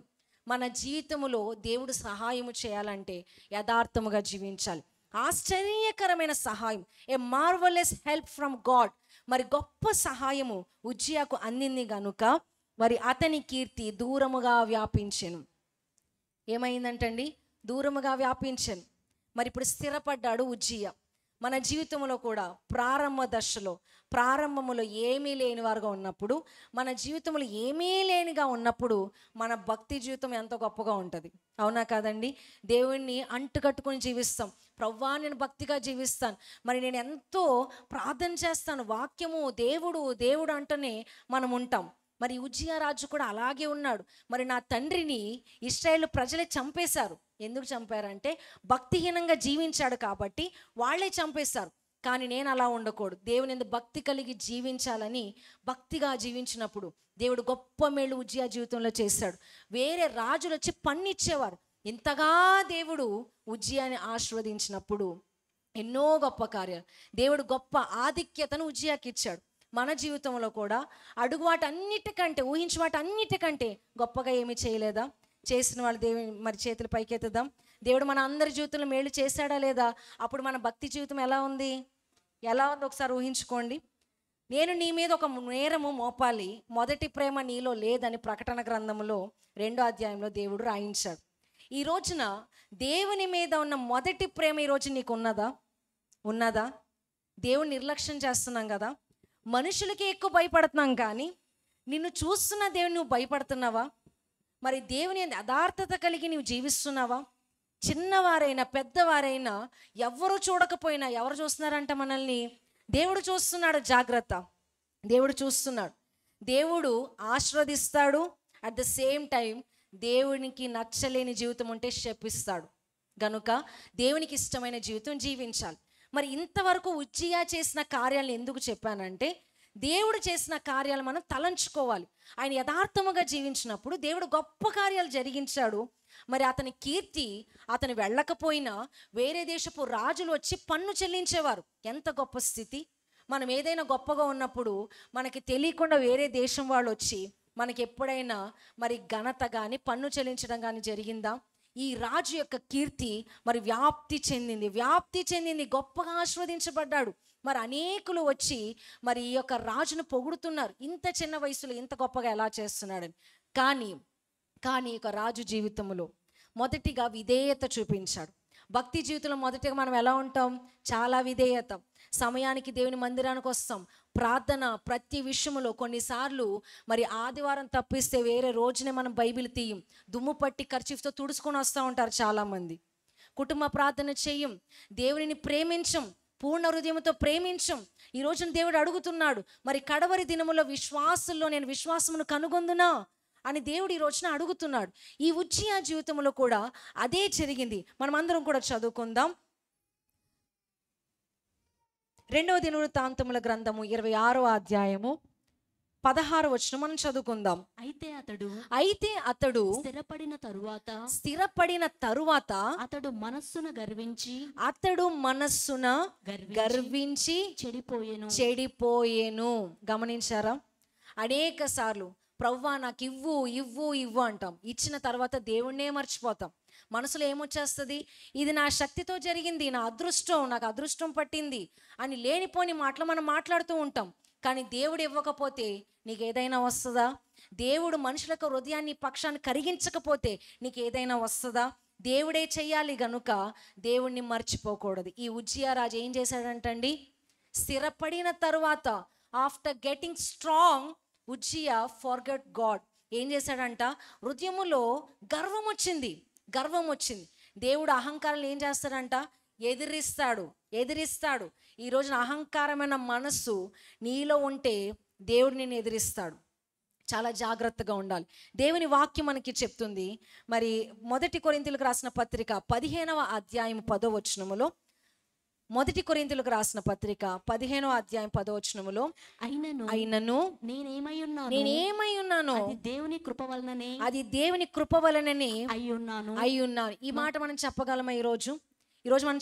మన జీవితంలో దేవుడు సహాయము చేయాలంటే యథార్థముగా జీవించాలి. ఆశ్చర్యకరమైన సహాయం, ఏ మార్వలెస్ హెల్ప్ ఫ్రమ్ గాడ్. మరి గొప్ప సహాయము ఉజ్జియాకు అందింది గనుక మరి అతని కీర్తి దూరముగా వ్యాపించెను. ఏమైందంటండి? దూరముగా వ్యాపించెను. మరి ఇప్పుడు స్థిరపడ్డాడు ఉజ్జియా. మన జీవితంలో కూడా ప్రారంభములో ఏమీ లేని వారుగా ఉన్నప్పుడు, మన జీవితంలో ఏమీ లేనిగా ఉన్నప్పుడు మన భక్తి జీవితం ఎంతో గొప్పగా ఉంటుంది. అవునా కాదండి? దేవుణ్ణి అంటుకట్టుకొని జీవిస్తాం. ప్రవ్వా నేను భక్తిగా జీవిస్తాను, మరి నేను ఎంతో ప్రార్థన చేస్తాను, వాక్యము దేవుడు అంటూనే మనం ఉంటాం. మరి ఉజ్జియా రాజు కూడా అలాగే ఉన్నాడు. మరి నా తండ్రిని ఇశ్రాయేలు ప్రజలే చంపేశారు. ఎందుకు చంపారంటే భక్తిహీనంగా జీవించాడు కాబట్టి వాళ్ళే చంపేశారు. కానీ నేను అలా ఉండకూడదు, దేవుని యందు భక్తి కలిగి జీవించాలని భక్తిగా జీవించినప్పుడు దేవుడు గొప్ప మేలు ఉజ్జియా జీవితంలో చేశాడు. వేరే రాజులు వచ్చి పన్నిచ్చేవారు. ఇంతగా దేవుడు ఉజ్జియాని ఆశీర్వదించినప్పుడు ఎన్నో గొప్ప కార్యాలు, దేవుడు గొప్ప ఆధిక్యతను ఉజ్జియాకి ఇచ్చాడు. మన జీవితంలో కూడా అడుగు వాటన్నిటికంటే, ఊహించి వాటన్నిటికంటే గొప్పగా ఏమీ చేయలేదా? చేసిన వాళ్ళు దేవుని మరి చేతులు పైకెత్తుదాం. దేవుడు మన అందరి జీవితంలో మేలు చేశాడా లేదా? అప్పుడు మన భక్తి జీవితం ఎలా ఉంది ఒకసారి ఊహించుకోండి. నేను నీ మీద ఒక నేరము మోపాలి, మొదటి ప్రేమ నీలో లేదని ప్రకటన గ్రంథంలో 2వ అధ్యాయంలో దేవుడు రాయించాడు. ఈ రోజున దేవుని మీద ఉన్న మొదటి ప్రేమ ఈరోజు నీకు ఉన్నదా? దేవుని నిర్లక్ష్యం చేస్తున్నాం కదా, మనుషులకి ఎక్కువ భయపడుతున్నాం, కానీ నిన్ను చూస్తున్న దేవుని నువ్వు భయపడుతున్నావా? మరి దేవుని యథార్థత కలిగి నువ్వు జీవిస్తున్నావా? చిన్నవారైనా పెద్దవారైనా ఎవరు చూడకపోయినా ఎవరు చూస్తున్నారంట మనల్ని? దేవుడు చూస్తున్నాడు. జాగ్రత్త, దేవుడు చూస్తున్నాడు. దేవుడు ఆశీర్వదిస్తాడు. అట్ ద సేమ్ టైం దేవునికి నచ్చలేని జీవితం ఉంటే శపిస్తాడు. గనుక దేవునికి ఇష్టమైన జీవితం జీవించాలి. మరి ఇంతవరకు ఉజ్జియా చేసిన కార్యాలను ఎందుకు చెప్పానంటే, దేవుడు చేసిన కార్యాలు మనం తలంచుకోవాలి. ఆయన యథార్థముగా జీవించినప్పుడు దేవుడు గొప్ప కార్యాలు జరిగించాడు. మరి అతని కీర్తి, అతను వెళ్ళకపోయినా వేరే దేశపు రాజులు వచ్చి పన్ను చెల్లించేవారు. ఎంత గొప్ప స్థితి! మనం ఏదైనా గొప్పగా ఉన్నప్పుడు మనకి తెలియకుండా వేరే దేశం వాళ్ళు వచ్చి మనకి ఎప్పుడైనా మరి ఘనత కానీ పన్ను చెల్లించడం కానీ జరిగిందా? ఈ రాజు యొక్క కీర్తి మరి వ్యాప్తి చెందింది, గొప్పగా ఆశీర్వదించబడ్డాడు. మరి అనేకులు వచ్చి మరి ఈ యొక్క రాజును పొగుడుతున్నారు, ఇంత చిన్న వయసులో ఇంత గొప్పగా ఎలా చేస్తున్నాడని. కానీ ఈ యొక్క రాజు జీవితంలో మొదటిగా విధేయత చూపించాడు. భక్తి జీవితంలో మొదటిగా మనం ఎలా ఉంటాం? చాలా విధేయత. సమయానికి దేవుని మందిరానికి వస్తాం, ప్రార్థన ప్రతి విషయంలో. కొన్నిసార్లు మరి ఆదివారం తప్పిస్తే వేరే రోజునే మనం బైబిల్ తీయం, దుమ్ము పట్టి కర్చీఫ్తో తుడుచుకొని వస్తూ ఉంటారు చాలామంది. కుటుంబ ప్రార్థన చెయ్యం, దేవునిని ప్రేమించం, పూర్ణ హృదయంతో ప్రేమించం. ఈ రోజున దేవుడు అడుగుతున్నాడు, మరి కడవరి దినములో విశ్వాసుల్లో నేను విశ్వాసమును కనుగొందునా అని దేవుడు ఈ రోజున అడుగుతున్నాడు. ఈ ఉజ్జియా జీవితంలో కూడా అదే జరిగింది. మనం అందరం కూడా చదువుకుందాం. 2వ దినవృత్తాంతముల గ్రంథము 26వ అధ్యాయము 16వ వచనం మనం చదువుకుందాం. అయితే అతడు స్థిరపడిన తరువాత అతడు మనస్సున గర్వించి చెడిపోయేను. గమనించారా? అనేక సార్లు ప్రవ్వా నాకు ఇవ్వు అంటాం. ఇచ్చిన తర్వాత దేవుణ్ణే మర్చిపోతాం. మనసులో ఏమొచ్చేస్తుంది? ఇది నా శక్తితో జరిగింది, నాకు అదృష్టం పట్టింది అని లేనిపోని మాటలు మనం మాట్లాడుతూ ఉంటాం. కానీ దేవుడు ఇవ్వకపోతే నీకు ఏదైనా వస్తుందా? దేవుడు మనుషులకు హృదయాన్ని పక్షాన్ని కరిగించకపోతే నీకు ఏదైనా వస్తుందా? దేవుడే చెయ్యాలి గనుక దేవుణ్ణి మర్చిపోకూడదు. ఈ ఉజ్జియా రాజు ఏం చేశాడంటండి? స్థిరపడిన తరువాత after getting strong Uzziah forgot God. ఏం చేశాడంట? హృదయములో గర్వం వచ్చింది. దేవుడు అహంకారాలు ఏం చేస్తాడంట? ఎదిరిస్తాడు. ఈ రోజున అహంకారమైన మనస్సు నీలో ఉంటే దేవుడు నిన్ను ఎదిరిస్తాడు. చాలా జాగ్రత్తగా ఉండాలి. దేవుని వాక్యం మనకి చెప్తుంది. మరి 1 కొరింథీయులకు రాసిన పత్రిక 15వ అధ్యాయం 10వ వచనములో, 1 కొరింథీయులకు రాసిన పత్రిక 15వ అధ్యాయం 10వ వచనములో, అయినను నేనేమై ఉన్నాను అది దేవుని కృప వలననే అయ్యున్నాను. ఈ మాట మనం చెప్పగలమా? ఈరోజు మనం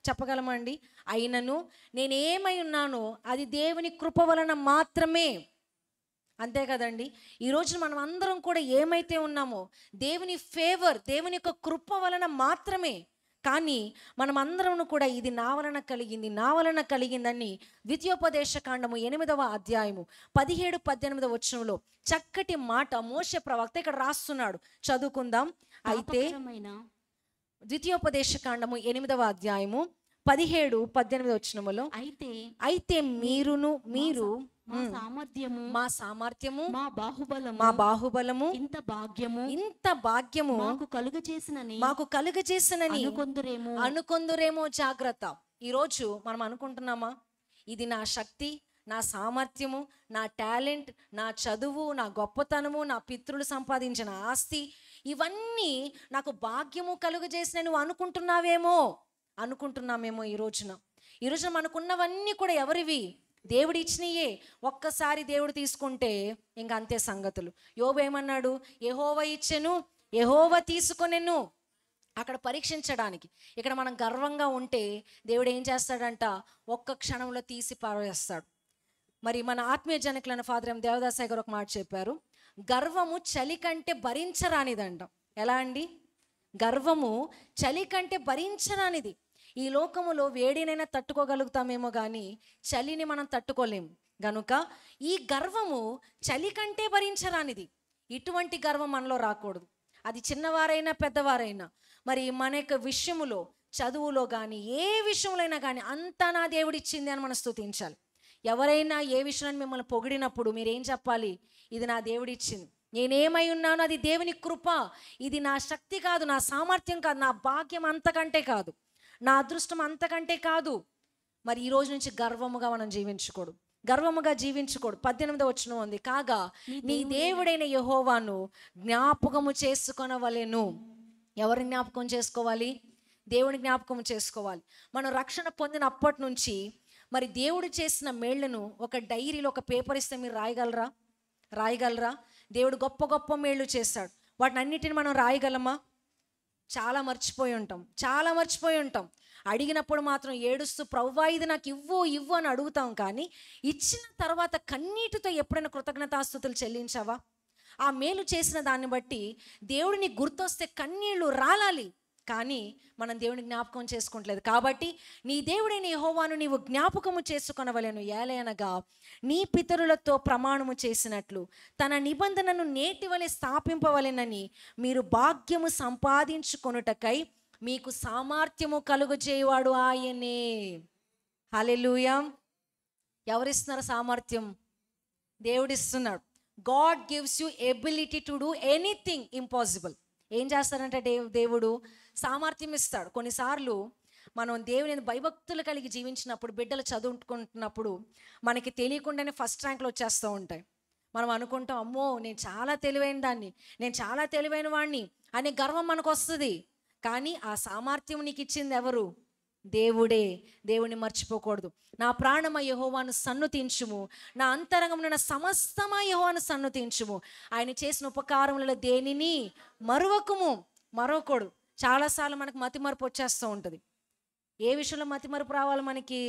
చెప్పగలమా అండి? అయినను నేనేమై ఉన్నాను అది దేవుని కృప వలన మాత్రమే. అంతే కదండి. ఈరోజు మనం అందరం కూడా ఏమైతే ఉన్నామో దేవుని ఫేవర్, దేవుని యొక్క కృప వలన మాత్రమే. కానీ మనం అందరం కూడా ఇది నా వలన కలిగిందని ద్వితీయోపదేశ కాండము 8వ అధ్యాయము 17-18 వచనంలో చక్కటి మాట మోషే ప్రవక్త ఇక్కడ రాస్తున్నాడు. చదువుకుందాం. అయితే ద్వితీయోపదేశ కాండము 8వ అధ్యాయము 17-18 వచనములో, అయితే మీరు మా సామర్థ్యము మా బాహుబలము ఇంత భాగ్యము మాకు కలుగజేసినని అనుకొందురేమో. జాగ్రత్త. ఈరోజు మనం అనుకుంటున్నామా ఇది నా శక్తి, నా సామర్థ్యము, నా టాలెంట్, నా చదువు, నా గొప్పతనము, నా పితృలు సంపాదించిన ఆస్తి, ఇవన్నీ నాకు భాగ్యము కలుగజేసిన నువ్వు అనుకుంటున్నామేమో. ఈ రోజున మనకున్నవన్నీ కూడా ఎవరివి? దేవుడు ఇచ్చినయే. ఒక్కసారి దేవుడు తీసుకుంటే ఇంక అంతే సంగతులు. యోబు ఏమన్నాడు? యెహోవా ఇచ్చెను, యెహోవా తీసుకొనెను. అక్కడ పరీక్షించడానికి. ఇక్కడ మనం గర్వంగా ఉంటే దేవుడు ఏం చేస్తాడంట? ఒక్క క్షణంలో తీసి పారేస్తాడు. మరి మన ఆత్మీయ జనకులైన ఫాదర్ ఎం దేవదాసయ్య గారు ఒక మాట చెప్పారు, గర్వము చలి కంటే భరించరానిదంట. ఎలా అండి? గర్వము చలి కంటే భరించరానిది. ఈ లోకములో వేడినైనా తట్టుకోగలుగుతామేమో కానీ చలిని మనం తట్టుకోలేము గనుక ఈ గర్వము చలి కంటే భరించరానిది. ఇటువంటి గర్వం మనలో రాకూడదు. అది చిన్నవారైనా పెద్దవారైనా. మరి మన యొక్క విషయములో, చదువులో కానీ ఏ విషయంలో కానీ అంతా నా దేవుడిచ్చింది అని మనం స్తుతించాలి. ఎవరైనా ఏ విషయాన్ని మిమ్మల్ని పొగిడినప్పుడు మీరేం చెప్పాలి? ఇది నా దేవుడిచ్చింది, నేనేమై ఉన్నాను అది దేవుని కృప, ఇది నా శక్తి కాదు, నా సామర్థ్యం కాదు, నా భాగ్యం అంతకంటే కాదు, నా అదృష్టం అంతకంటే కాదు. మరి ఈ రోజు నుంచి గర్వముగా మనం జీవించకూడదు. 18వ వచనం ఉంది, కాగా నీ దేవుడైన యెహోవాను జ్ఞాపకము చేసుకొనవలెను. ఎవరిని జ్ఞాపకం చేసుకోవాలి? దేవుని జ్ఞాపకం చేసుకోవాలి. మనం రక్షణ పొందినప్పటి నుంచి మరి దేవుడు చేసిన మేళ్లను ఒక డైరీలో, ఒక పేపర్ ఇస్తే మీరు రాయగలరా? దేవుడు గొప్ప గొప్ప మేళ్ళు చేశాడు. వాటిని అన్నిటిని మనం రాయగలమా? చాలా మర్చిపోయి ఉంటాం. అడిగినప్పుడు మాత్రం ఏడుస్తూ ప్రభువా ఇది నాకు ఇవ్వు అని అడుగుతాం. కానీ ఇచ్చిన తర్వాత కన్నీటితో ఎప్పుడైనా కృతజ్ఞతాస్తుతులు చెల్లించావా? ఆ మేలు చేసిన దాన్ని బట్టి దేవుడిని గుర్తొస్తే కన్నీళ్లు రాలాలి, కానీ మనం దేవుని జ్ఞాపకం చేసుకుంటలేదు. కాబట్టి నీ దేవుడైన యెహోవాను నీవు జ్ఞాపకము చేసుకొనవలెను. ఏలయనగా నీ పితరులతో ప్రమాణము చేసినట్లు తన నిబంధనను నేటి వలె స్థాపింపవలెనని మీరు భాగ్యము సంపాదించుకొనుటకై మీకు సామర్థ్యము కలుగజేయవాడు ఆయనే. హల్లెలూయా. ఎవరిస్తున్నారు సామర్థ్యం? దేవుడిస్తున్నాడు. God gives you ability to do anything impossible. ఏం చేస్తారంటే దేవుడు సామర్థ్యం ఇస్తాడు. కొన్నిసార్లు మనం దేవుని భయభక్తులు కలిగి జీవించినప్పుడు, బిడ్డలు చదువుకుంటున్నప్పుడు మనకి తెలియకుండానే ఫస్ట్ ర్యాంకులు వచ్చేస్తూ ఉంటాయి. మనం అనుకుంటాం, అమ్మో నేను చాలా తెలివైన వాడిని అనే గర్వం మనకు వస్తుంది. కానీ ఆ సామర్థ్యం నీకు ఇచ్చింది ఎవరు? దేవుడే. దేవుని మర్చిపోకూడదు. నా ప్రాణమ యెహోవాను సన్నుతించుము, నా అంతరంగమున సమస్తమా యెహోవాను సన్నుతించుము, ఆయన చేసిన ఉపకారములలో దేనిని మరవకూడదు. చాలాసార్లు మనకు మతిమరుపు వచ్చేస్తూ ఉంటుంది. ఏ విషయంలో మతిమరుపు రావాలి మనకి?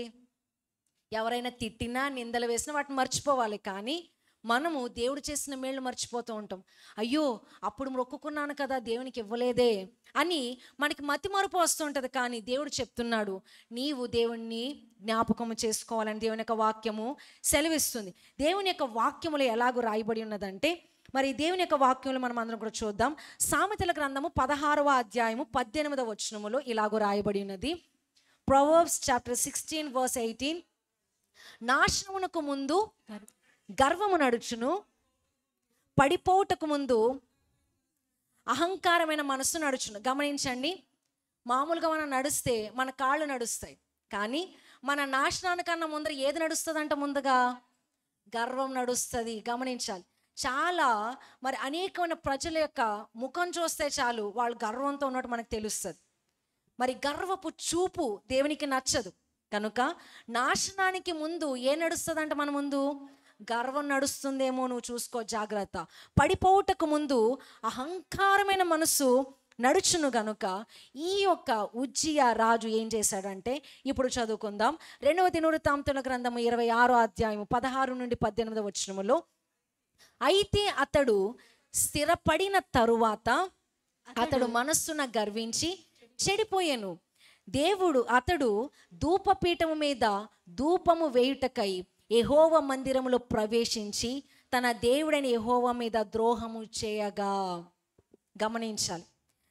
ఎవరైనా తిట్టినా నిందలు వేసినా వాటిని మర్చిపోవాలి. కానీ మనము దేవుడు చేసిన మేళ్ళు మర్చిపోతూ ఉంటాం. అయ్యో అప్పుడు మొక్కుకున్నాను కదా, దేవునికి ఇవ్వలేదే అని మనకి మతిమరుపు వస్తుంటుంది. కానీ దేవుడు చెప్తున్నాడు, నీవు దేవుణ్ణి జ్ఞాపకము చేసుకోవాలని దేవుని యొక్క వాక్యము సెలవిస్తుంది. దేవుని యొక్క వాక్యములో ఎలాగో రాయబడి ఉన్నదంటే, మరి దేవుని యొక్క వాక్యంలో మనం అందరం కూడా చూద్దాం. సామెతల గ్రంథము 16వ అధ్యాయము 18వ వచనములో ఇలాగో రాయబడి ఉన్నది. ప్రొవర్బ్స్ చాప్టర్ 16 verse 18, నాశనమునకు ముందు గర్వము నడుచును, పడిపోవుటకు ముందు అహంకారమైన మనస్సు నడుచును. గమనించండి, మామూలుగా మనం నడిస్తే మన కాళ్ళు నడుస్తాయి, కానీ మన నాశనానికన్నా ముందర ఏది నడుస్తుందంట? ముందుగా గర్వం నడుస్తుంది. గమనించాలి. చాలా మరి అనేకమైన ప్రజల యొక్క ముఖం చూస్తే చాలు వాళ్ళు గర్వంతో ఉన్నట్టు మనకు తెలుస్తుంది. మరి గర్వపు చూపు దేవునికి నచ్చదు. కనుక నాశనానికి ముందు నడుస్తుందంట? మన ముందు గర్వం నడుస్తుందేమో, నువ్వు చూసుకో, జాగ్రత్త. పడిపోవుటకు ముందు అహంకారమైన మనసు నడుచును. గనుక ఈ యొక్క ఉజ్జియా రాజు ఏం చేశాడంటే, ఇప్పుడు చదువుకుందాం. 2వ దినవృత్తాంతముల గ్రంథము 26వ అధ్యాయము 16 నుండి 18వ వచనములో, అయితే అతడు స్థిరపడిన తరువాత అతడు మనస్సున గర్వించి చెడిపోయెను. అతడు ధూపపీఠము మీద ధూపము వేయుటకై యెహోవా మందిరములో ప్రవేశించి తన దేవుడైన యెహోవా మీద ద్రోహము చేయగా. గమనించాలి,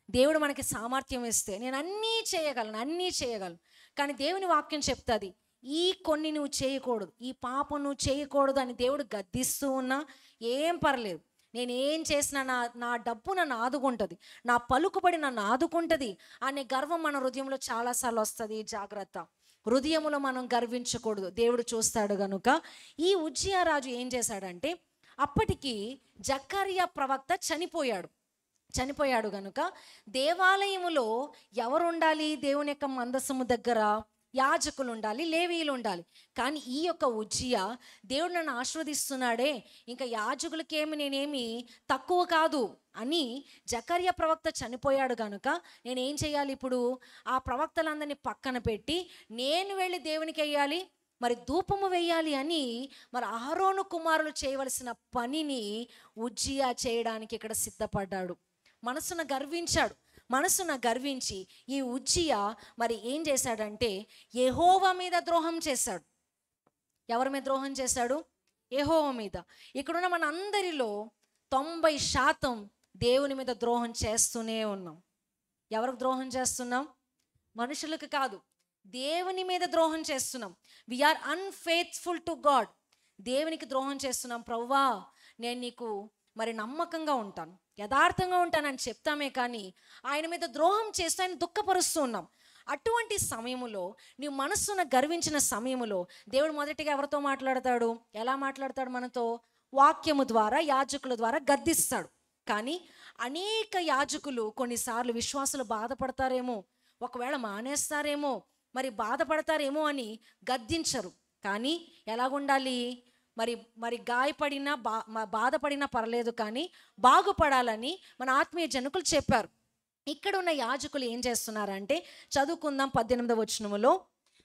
దేవుడు మనకి సామర్థ్యం ఇస్తే నేను అన్నీ చేయగలను. కానీ దేవుని వాక్యం చెప్తుంది, ఈ కొన్ని నువ్వు చేయకూడదు, ఈ పాపం నువ్వు చేయకూడదు అని దేవుడు గద్దిస్తూ ఉన్నా ఏం పర్లేదు, నేనేం చేసినా నా డబ్బు నన్ను ఆదుకుంటుంది, నా పలుకుబడి నన్ను ఆదుకుంటుంది అనే గర్వం మన హృదయంలో చాలాసార్లు వస్తుంది. జాగ్రత్త, హృదయములో మనం గర్వించకూడదు, దేవుడు చూస్తాడు. గనుక ఈ ఉజ్జియా రాజు ఏం చేశాడంటే, అప్పటికి జకర్యా ప్రవక్త చనిపోయాడు గనుక దేవాలయములో ఎవరు ఉండాలి? దేవుని యొక్క మందసము దగ్గర యాజకులు ఉండాలి, లేవీయులు ఉండాలి. కానీ ఈ యొక్క ఉజ్జియా, దేవుడు నన్ను ఆశీర్వదిస్తున్నాడే, ఇంకా యాజకులకేమి నేనేమి తక్కువ కాదు అని జకర్యా ప్రవక్త చనిపోయాడు కనుక నేనేం చేయాలి? ఇప్పుడు ఆ ప్రవక్తలందరినీ పక్కన పెట్టి నేను వెళ్ళి దేవునికి వేయాలి, మరి ధూపము వేయాలి అని మరి అహరోను కుమారులు చేయవలసిన పనిని ఉజ్జియా చేయడానికి ఇక్కడ సిద్ధపడ్డాడు. మనసున గర్వించి ఈ ఉజ్జియా మరి ఏం చేశాడంటే, యెహోవా మీద ద్రోహం చేశాడు. ఎవరి మీద ద్రోహం చేశాడు? యెహోవా మీద. ఇక్కడున్న మన అందరిలో 90% దేవుని మీద ద్రోహం చేస్తూనే ఉన్నాం. ఎవరికి ద్రోహం చేస్తున్నాం? మనుషులకు కాదు, దేవుని మీద ద్రోహం చేస్తున్నాం. We are unfaithful to God. దేవునికి ద్రోహం చేస్తున్నాం. ప్రభువా నేను నీకు మరి నమ్మకంగా ఉంటాను, యథార్థంగా ఉంటానని చెప్తామే, కానీ ఆయన మీద ద్రోహం చేస్తూ ఆయన దుఃఖపరుస్తూ ఉన్నాం. అటువంటి సమయములో, నీ మనస్సున గర్వించిన సమయములో దేవుడు మొదటిగా ఎవరితో మాట్లాడతాడు? ఎలా మాట్లాడతాడు? మనతో వాక్యము ద్వారా, యాజకుల ద్వారా గద్దిస్తాడు. కానీ అనేక యాజకులు కొన్నిసార్లు విశ్వాసులు బాధపడతారేమో, ఒకవేళ మానేస్తారేమో, మరి బాధపడతారేమో అని గద్దించరు. కానీ ఎలాగుండాలి? మరి గాయపడినా బాధపడినా పర్లేదు, కానీ బాగుపడాలని మన ఆత్మీయ జనకులు చెప్పారు. ఇక్కడ ఉన్న యాజకులు ఏం చేస్తున్నారంటే, చదువుకుందాం 18వ వచనములో,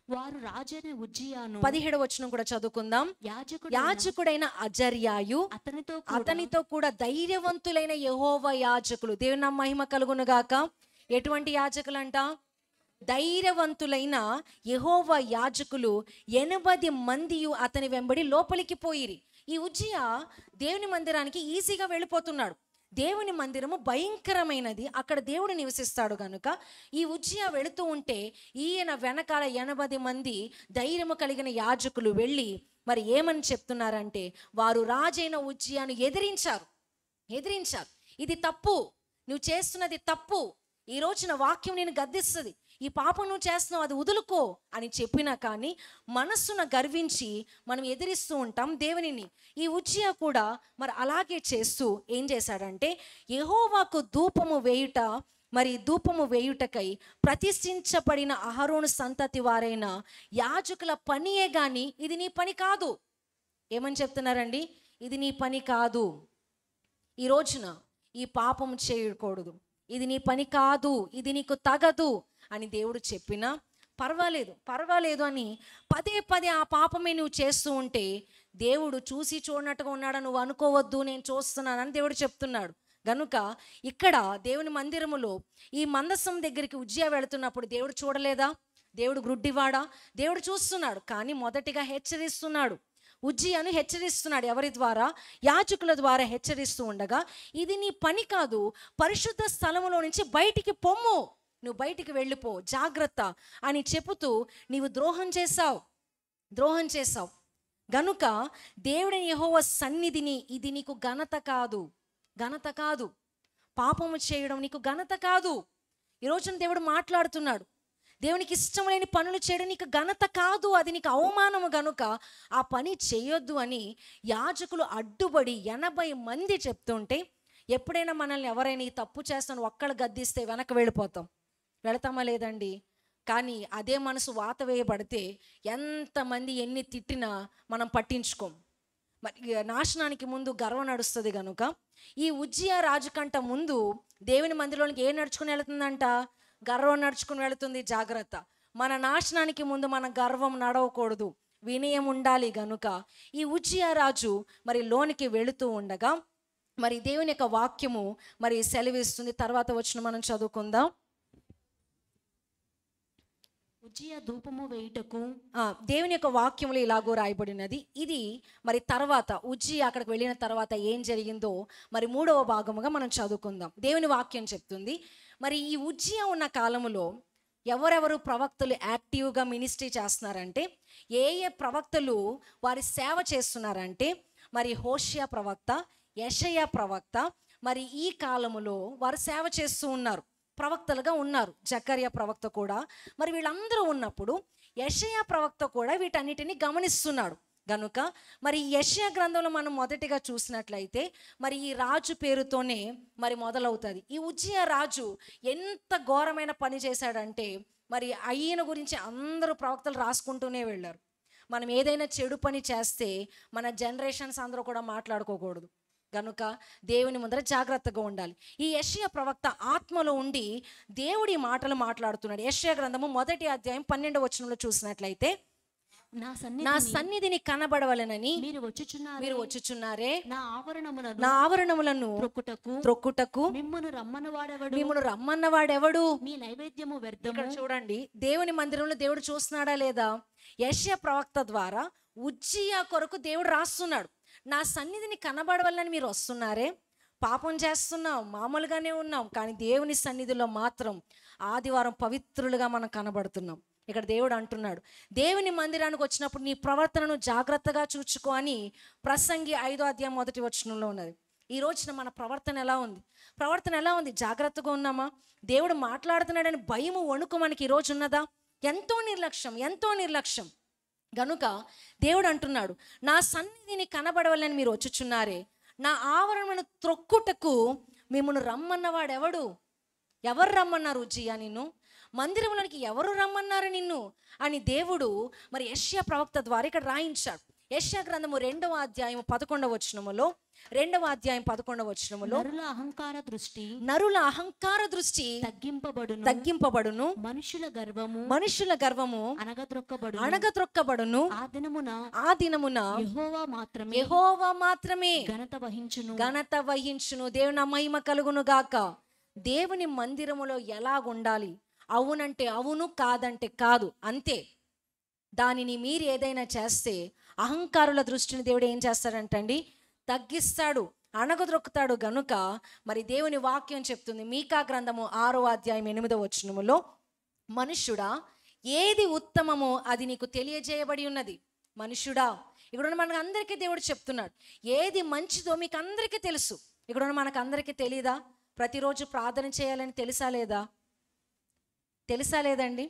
వారు రాజైన ఉజ్జియాను 17వ వచనం కూడా చదువుకుందాం. యాజకుడు యాజకుడైన అజర్యాయు అతనితో కూడా ధైర్యవంతులైన యెహోవా యాజకులు, దేవుని నామ మహిమ కలుగును గాక. ఎటువంటి యాజకులంట? ధైర్యవంతులైన యెహోవా యాజకులు 80 మంది అతని వెంబడి లోపలికి పోయిరి. ఈ ఉజ్జియా దేవుని మందిరానికి ఈజీగా వెళ్ళిపోతున్నాడు. దేవుని మందిరము భయంకరమైనది, అక్కడ దేవుడు నివసిస్తాడు కనుక ఈ ఉజ్జియా వెళుతూ ఉంటే ఈయన వెనకాల 80 మంది ధైర్యము కలిగిన యాజకులు వెళ్ళి మరి ఏమని చెప్తున్నారంటే, వారు రాజైన ఉజ్జియాను ఎదిరించారు. ఇది తప్పు, నువ్వు చేస్తున్నది తప్పు, ఈ రోజున వాక్యం నేను గద్దిస్తుంది, ఈ పాపం నువ్వు చేస్తున్నావు, అది వదులుకో అని చెప్పినా కానీ మనస్సున గర్వించి మనం ఎదిరిస్తూ ఉంటాం దేవునిని. ఈ ఉజ్జియా కూడా మరి అలాగే చేస్తూ ఏం చేశాడంటే, యెహోవాకు ధూపము వేయుటకై ప్రతిష్ఠించబడిన అహరోను సంతతి వారైన యాజకుల పనియే గాని ఇది నీ పని కాదు. ఏమని చెప్తున్నారండి? ఇది నీ పని కాదు, ఈ రోజున ఈ పాపం చేయకూడదు, ఇది నీ పని కాదు, ఇది నీకు తగదు అని దేవుడు చెప్పినా పర్వాలేదు అని పదే ఆ పాపమే నువ్వు చేస్తూ ఉంటే దేవుడు చూసి చూడనట్టుగా ఉన్నాడని నువ్వు అనుకోవద్దు, నేను చూస్తున్నానని దేవుడు చెప్తున్నాడు. గనుక ఇక్కడ దేవుని మందిరములో ఈ మందసం దగ్గరికి ఉజ్జియా వెళుతున్నప్పుడు దేవుడు చూడలేదా? దేవుడు గ్రుడ్డివాడా? దేవుడు చూస్తున్నాడు, కానీ మొదటిగా హెచ్చరిస్తున్నాడు. ఉజ్జియాను హెచ్చరిస్తున్నాడు. ఎవరి ద్వారా? యాజకుల ద్వారా హెచ్చరిస్తూ ఉండగా, ఇది నీ పని కాదు, పరిశుద్ధ స్థలములో నుంచి బయటికి పొమ్ము, నువ్వు బయటికి వెళ్ళిపో, జాగ్రత్త అని చెబుతూ నీవు ద్రోహం చేసావు గనుక దేవుడైన యెహోవా సన్నిధిని ఇది నీకు ఘనత కాదు, పాపము చేయడం నీకు ఘనత కాదు. ఈరోజున దేవుడు మాట్లాడుతున్నాడు, దేవునికి ఇష్టం లేని పనులు చేయడం నీకు ఘనత కాదు, అది నీకు అవమానము, గనుక ఆ పని చేయొద్దు అని యాజకులు అడ్డుపడి 80 మంది చెప్తుంటే, ఎప్పుడైనా మనల్ని ఎవరైనా ఈ తప్పు చేస్తాను ఒక్కళ్ళు గద్దిస్తే వెనక్కి వెళతామా? లేదండి. కానీ అదే మనసు వాత వేయబడితే ఎంతమంది ఎన్ని తిట్టినా మనం పట్టించుకోం. మరి నాశనానికి ముందు గర్వం నడుస్తుంది కనుక ఈ ఉజ్జియా రాజు కంట ముందు దేవుని మందిరంలోనికి ఏం నడుచుకుని వెళుతుందంట? గర్వం నడుచుకుని వెళుతుంది. జాగ్రత్త, మన నాశనానికి ముందు మన గర్వం నడవకూడదు, వినయం ఉండాలి. గనుక ఈ ఉజ్జియా రాజు మరి లోనికి వెళుతూ ఉండగా మరి దేవుని యొక్క వాక్యము మరి సెలవిస్తుంది. తర్వాత వచ్చిన మనం చదువుకుందాం. ఉజ్జియా ధూపము వేయుటకు దేవుని యొక్క వాక్యములు ఇలాగో రాయబడినది. ఇది మరి తర్వాత ఉజ్జియా అక్కడికి వెళ్ళిన తర్వాత ఏం జరిగిందో మరి 3వ భాగముగా మనం చదువుకుందాం. దేవుని వాక్యం చెప్తుంది, మరి ఈ ఉజ్జియా ఉన్న కాలములో ఎవరెవరు ప్రవక్తలు యాక్టివ్గా మినిస్ట్రీ చేస్తున్నారంటే, ఏ ప్రవక్తలు వారి సేవ చేస్తున్నారంటే, మరి హోషియా ప్రవక్త, యెషయా ప్రవక్త మరి ఈ కాలములో వారు సేవ చేస్తూ ఉన్నారు, ప్రవక్తలుగా ఉన్నారు. జకర్యా ప్రవక్త కూడా. మరి వీళ్ళందరూ ఉన్నప్పుడు యెషయా ప్రవక్త కూడా వీటన్నిటిని గమనిస్తున్నాడు. గనుక మరి యెషయా గ్రంథంలో మనం మొదటిగా చూసినట్లయితే మరి ఈ రాజు పేరుతోనే మరి మొదలవుతుంది. ఈ ఉజ్జియా రాజు ఎంత ఘోరమైన పని చేశాడంటే, మరి ఆయన గురించి అందరూ ప్రవక్తలు రాసుకుంటూనే వెళ్ళారు. మనం ఏదైనా చెడు పని చేస్తే మన జనరేషన్స్ అందరూ కూడా మాట్లాడుకోకూడదు. గనుక దేవుని ముందర జాగ్రత్తగా ఉండాలి. ఈ యెషయా ప్రవక్త ఆత్మలో ఉండి దేవుడి మాటలు మాట్లాడుతున్నాడు. యెషయా గ్రంథము 1వ అధ్యాయం 12వ వచనంలో చూసినట్లయితే, నా సన్నిధిని కనబడవలెనని మీరు వచ్చుచున్నారే, నా ఆవరణములను త్రొక్కుటకు మిమ్మును రమ్మన్నవాడెవడు? మీ నైవేద్యము వ్యర్థము. ఇక్కడ చూడండి, దేవుని మందిరంలో దేవుడు చూస్తున్నాడా లేదా? యెషయా ప్రవక్త ద్వారా ఉజ్జియా కొరకు దేవుడు రాస్తున్నాడు, నా సన్నిధిని కనబడవలని మీరు వస్తున్నారే, పాపం చేస్తున్నాం, మామూలుగానే ఉన్నాం, కానీ దేవుని సన్నిధిలో మాత్రం ఆదివారం పవిత్రులుగా మనం కనబడుతున్నాం. ఇక్కడ దేవుడు అంటున్నాడు, దేవుని మందిరానికి వచ్చినప్పుడు నీ ప్రవర్తనను జాగ్రత్తగా చూచుకో అని ప్రసంగి 5వ అధ్యాయం 1వ వచనంలో ఉన్నది. ఈ రోజున మన ప్రవర్తన ఎలా ఉంది? జాగ్రత్తగా ఉన్నామా? దేవుడు మాట్లాడుతున్నాడని భయము, వణుకు మనకి ఈరోజు ఉన్నదా? ఎంతో నిర్లక్ష్యం. గనుక దేవుడు అంటున్నాడు, నా సన్నిధిని కనబడవాలని మీరు వచ్చుచున్నారే, నా ఆవరణను త్రొక్కుటకు మిమ్మల్ని రమ్మన్నవాడెవడు? ఎవరు రమ్మన్నారు ఉజ్జియా నిన్ను? మందిరంలోనికి ఎవరు రమ్మన్నారు నిన్ను అని దేవుడు మరి యెషయా ప్రవక్త ద్వారా ఇక్కడ రాయించాడు. యెషయా గ్రంథము 2వ అధ్యాయం 11వ వచనములో 2వ అధ్యాయం 11వ వచనములో నరుల అహంకార దృష్టి తగ్గింపబడును, మనుషుల గర్వము అణగద్రొక్కబడును. ఆ దినమున యెహోవా మాత్రమే ఘనత వహించును. దేవుని మహిమ కలుగును గాక. దేవుని మందిరములో ఎలాగుండాలి? అవునంటే అవును, కాదంటే కాదు, అంతే. దానిని మీరు ఏదైనా చేస్తే అహంకారుల దృష్టిని దేవుడు ఏం చేస్తాడంటండి? తగ్గిస్తాడు, అణగద్రొక్కుతాడు. గనుక మరి దేవుని వాక్యం చెప్తుంది, మీకా గ్రంథము 6వ అధ్యాయం 8వ వచనములో, మనుష్యుడా ఏది ఉత్తమమో అది నీకు తెలియజేయబడి ఉన్నది. మనుష్యుడా, ఇక్కడ మనకు అందరికీ దేవుడు చెప్తున్నాడు, ఏది మంచిదో మీకు అందరికీ తెలుసు. ఇక్కడ మనకు అందరికీ తెలీదా? ప్రతిరోజు ప్రార్థన చేయాలని తెలుసా లేదండి?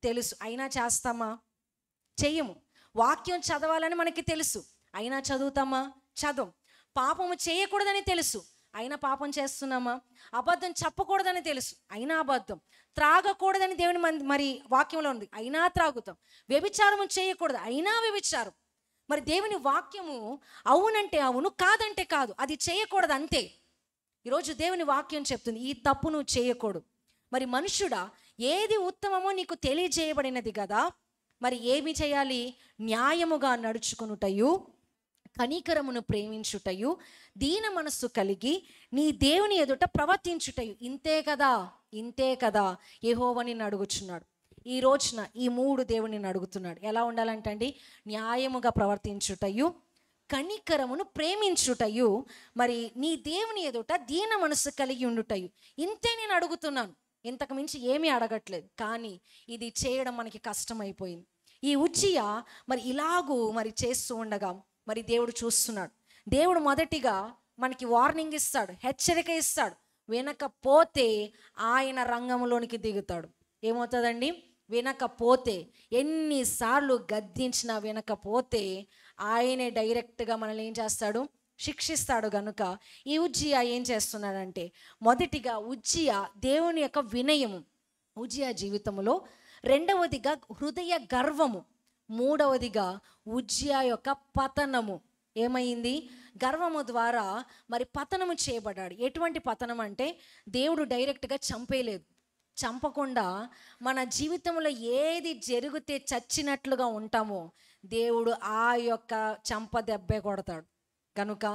తెలుసు. అయినా చేస్తామా? చెయ్యము. వాక్యం చదవాలని మనకి తెలుసు, అయినా చదువుతామా? చదవం. పాపము చేయకూడదని తెలుసు, అయినా పాపం చేస్తున్నామా? అబద్ధం చెప్పకూడదని తెలుసు, అయినా అబద్ధం. త్రాగకూడదని దేవుని మరి వాక్యంలో ఉంది, అయినా త్రాగుతాం. వ్యభిచారము చేయకూడదు, అయినా వ్యభిచారం. మరి దేవుని వాక్యము అవునంటే అవును, కాదంటే కాదు, అది చేయకూడదు, అంతే. ఈరోజు దేవుని వాక్యం చెప్తుంది, ఈ తప్పు నువ్వు చేయకూడదు. మరి మనుష్యుడా ఏది ఉత్తమమో నీకు తెలియజేయబడినది కదా. మరి ఏమి చేయాలి? న్యాయముగా నడుచుకొనుటయు, కనికరమును ప్రేమించుటయు, దీన మనస్సు కలిగి నీ దేవుని ఎదుట ప్రవర్తించుటయు. ఇంతే కదా యెహోవాని అడుగుచున్నాడు. ఈ రోజున ఈ 3 దేవుని అడుగుతున్నాడు. ఎలా ఉండాలంటండి? న్యాయముగా ప్రవర్తించుటయు, కనికరమును ప్రేమించుటయు, మరి నీ దేవుని ఎదుట దీన మనస్సు కలిగి ఉండుటయు. ఇంతే నేను అడుగుతున్నాను, ఇంతకు మించి ఏమీ అడగట్లేదు. కానీ ఇది చేయడం మనకి కష్టమైపోయింది. ఈ ఉజ్జియా మరి ఇలాగూ మరి చేస్తూ ఉండగా మరి దేవుడు చూస్తున్నాడు. దేవుడు మొదటిగా మనకి వార్నింగ్ ఇస్తాడు, హెచ్చరిక ఇస్తాడు. వినకపోతే ఆయన రంగంలోనికి దిగుతాడు. ఏమవుతుందండి? వినకపోతే, ఎన్నిసార్లు గద్దించినా వినకపోతే ఆయనే డైరెక్ట్గా మనల్ని ఏం చేస్తాడు? శిక్షిస్తాడు. గనుక ఈ ఉజ్జియా ఏం చేస్తున్నాడంటే, మొదటిగా ఉజ్జియా దేవుని యొక్క వినయము ఉజ్జియా జీవితంలో, రెండవదిగా హృదయ గర్వము, మూడవదిగా ఉజ్జియా యొక్క పతనము. ఏమైంది? గర్వము ద్వారా మరి పతనము చేయబడ్డాడు. ఎటువంటి పతనం అంటే, దేవుడు డైరెక్ట్గా చంపేయలేదు. చంపకుండా మన జీవితంలో ఏది జరిగితే చచ్చినట్లుగా ఉంటామో దేవుడు ఆ యొక్క చంప దెబ్బే కొడతాడు. కనుక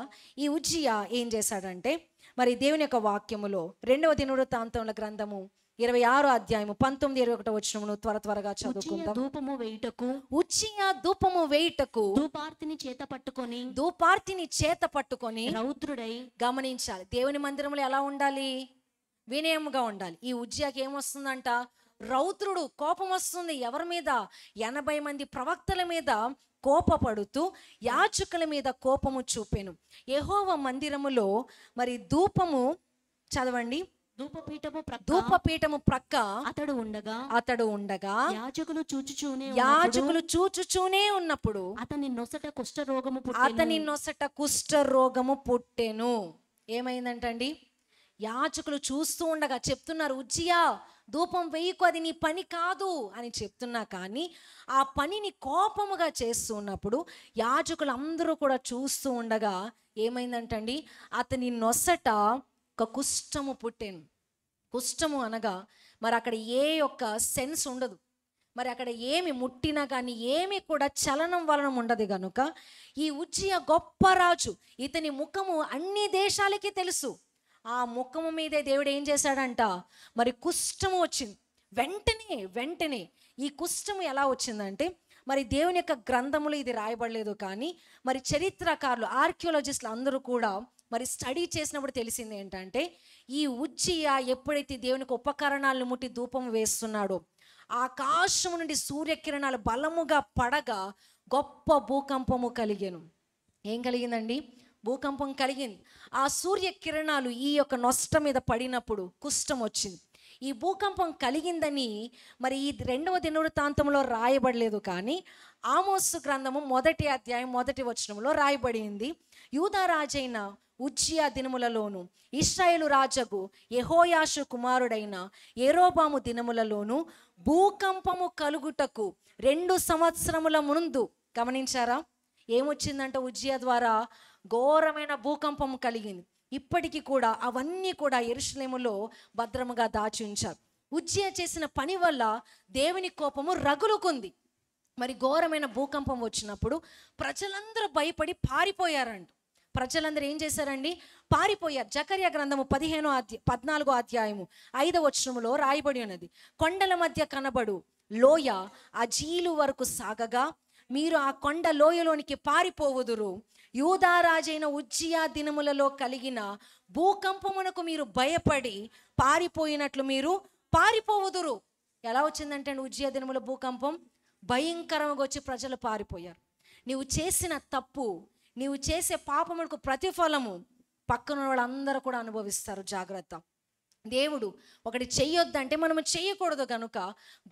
ఈ ఉజ్జియా ఏం చేశాడంటే, మరి దేవుని యొక్క వాక్యములో 2వ దినవృత్తాంతముల గ్రంథము 26వ అధ్యాయము 19, 21 వచనమును త్వరగా చదువుకుందాం. ఉజ్జియా ధూపము వేయుటకు ధూపార్తిని చేత పట్టుకొని రౌద్రుడై. గమనించాలి, దేవుని మందిరంలో ఎలా ఉండాలి? వినయముగా ఉండాలి. ఈ ఉజ్జియాకి ఏమొస్తుందంట? రౌద్రుడు, కోపం వస్తుంది. ఎవరి మీద? 80 మంది ప్రవక్తల మీద కోపపడుతూ యాజకుల మీద కోపము చూపెను. యెహోవా మందిరములో మరి ధూపము, చదవండి, ధూపపీఠము ప్రక్క అతడు ఉండగా యాజకులు చూచుచూనే ఉన్నప్పుడు అతని నొసట కుష్ఠరోగము పుట్టెను. ఏమైందంటండి? యాజకులు చూస్తూ ఉండగా చెప్తున్నారు, ఉజ్జియా ధూపం వేయకు, అది నీ పని కాదు అని చెప్తున్నా కానీ ఆ పనిని కోపముగా చేస్తూ ఉన్నప్పుడు యాజకులు అందరూ కూడా చూస్తూ ఉండగా ఏమైందంటండి? అతని నొసట ఒక కుష్ఠము పుట్టెను. కుష్ఠము అనగా మరి అక్కడ ఏ యొక్క సెన్స్ ఉండదు, మరి అక్కడ ఏమి ముట్టినా కానీ ఏమి కూడా చలనం వలనం ఉండదు. కనుక ఈ ఉజ్జియా గొప్ప రాజు, ఇతని ముఖము అన్ని దేశాలకి తెలుసు. ఆ ముఖము మీదే దేవుడు ఏం చేశాడంట? మరి కుష్ఠము వచ్చింది. వెంటనే ఈ కుష్ఠము ఎలా వచ్చిందంటే, మరి దేవుని యొక్క గ్రంథములు ఇది రాయబడలేదు కానీ మరి చరిత్రకారులు, ఆర్కియాలజిస్టులు అందరూ కూడా మరి స్టడీ చేసినప్పుడు తెలిసింది ఏంటంటే, ఈ ఉజ్జియా ఎప్పుడైతే దేవునికి ఉపకరణాలను ముట్టి ధూపం వేస్తున్నాడో ఆకాశము నుండి సూర్యకిరణాలు బలముగా పడగా గొప్ప భూకంపము కలిగెను. ఏం కలిగిందండి? భూకంపం కలిగింది. ఆ సూర్యకిరణాలు ఈ యొక్క నొసట మీద పడినప్పుడు కుష్ఠం వచ్చింది. ఈ భూకంపం కలిగిందని మరి ఈ 2వ దినవృత్తాంతంలో రాయబడలేదు కానీ ఆమోసు గ్రంథము 1వ అధ్యాయం 1వ వచనంలో రాయబడింది. యూదా రాజైన ఉజ్జియా దినములలోను ఇశ్రాయేలు రాజగు యెహోయాషు కుమారుడైన యెరోబాము దినములలోను భూకంపము కలుగుటకు 2 సంవత్సరముల ముందు, గమనించారా? ఏమొచ్చిందంట? ఉజ్జియా ద్వారా ఘోరమైన భూకంపం కలిగింది. ఇప్పటికీ కూడా అవన్నీ కూడా యెరూషలేములో భద్రముగా దాచి ఉంచారు. ఉజ్జియా చేసిన పని వల్ల దేవుని కోపము రగులుకుంది. మరి ఘోరమైన భూకంపం వచ్చినప్పుడు ప్రజలందరూ భయపడి పారిపోయారంట. ప్రజలందరూ ఏం చేశారండి? పారిపోయారు. జకర్యా గ్రంథము 14వ అధ్యాయము 5వ వచనములో రాయబడి ఉన్నది, కొండల మధ్య కనబడు లోయ అజీలు వరకు సాగగా మీరు ఆ కొండ లోయలోనికి పారిపోవుదురు. యూదారాజైన ఉజ్జియా దినములలో కలిగిన భూకంపమునకు మీరు భయపడి పారిపోయినట్లు మీరు పారిపోవుదురు. ఎలా వచ్చిందంటే ఉజ్జియా దినముల భూకంపం భయంకరంగా వచ్చి ప్రజలు పారిపోయారు. నీవు చేసిన తప్పు, నీవు చేసే పాపములకు ప్రతిఫలము పక్కన వాళ్ళందరూ కూడా అనుభవిస్తారు. జాగ్రత్త. దేవుడు ఒకటి చెయ్యొద్దంటే మనము చెయ్యకూడదు కనుక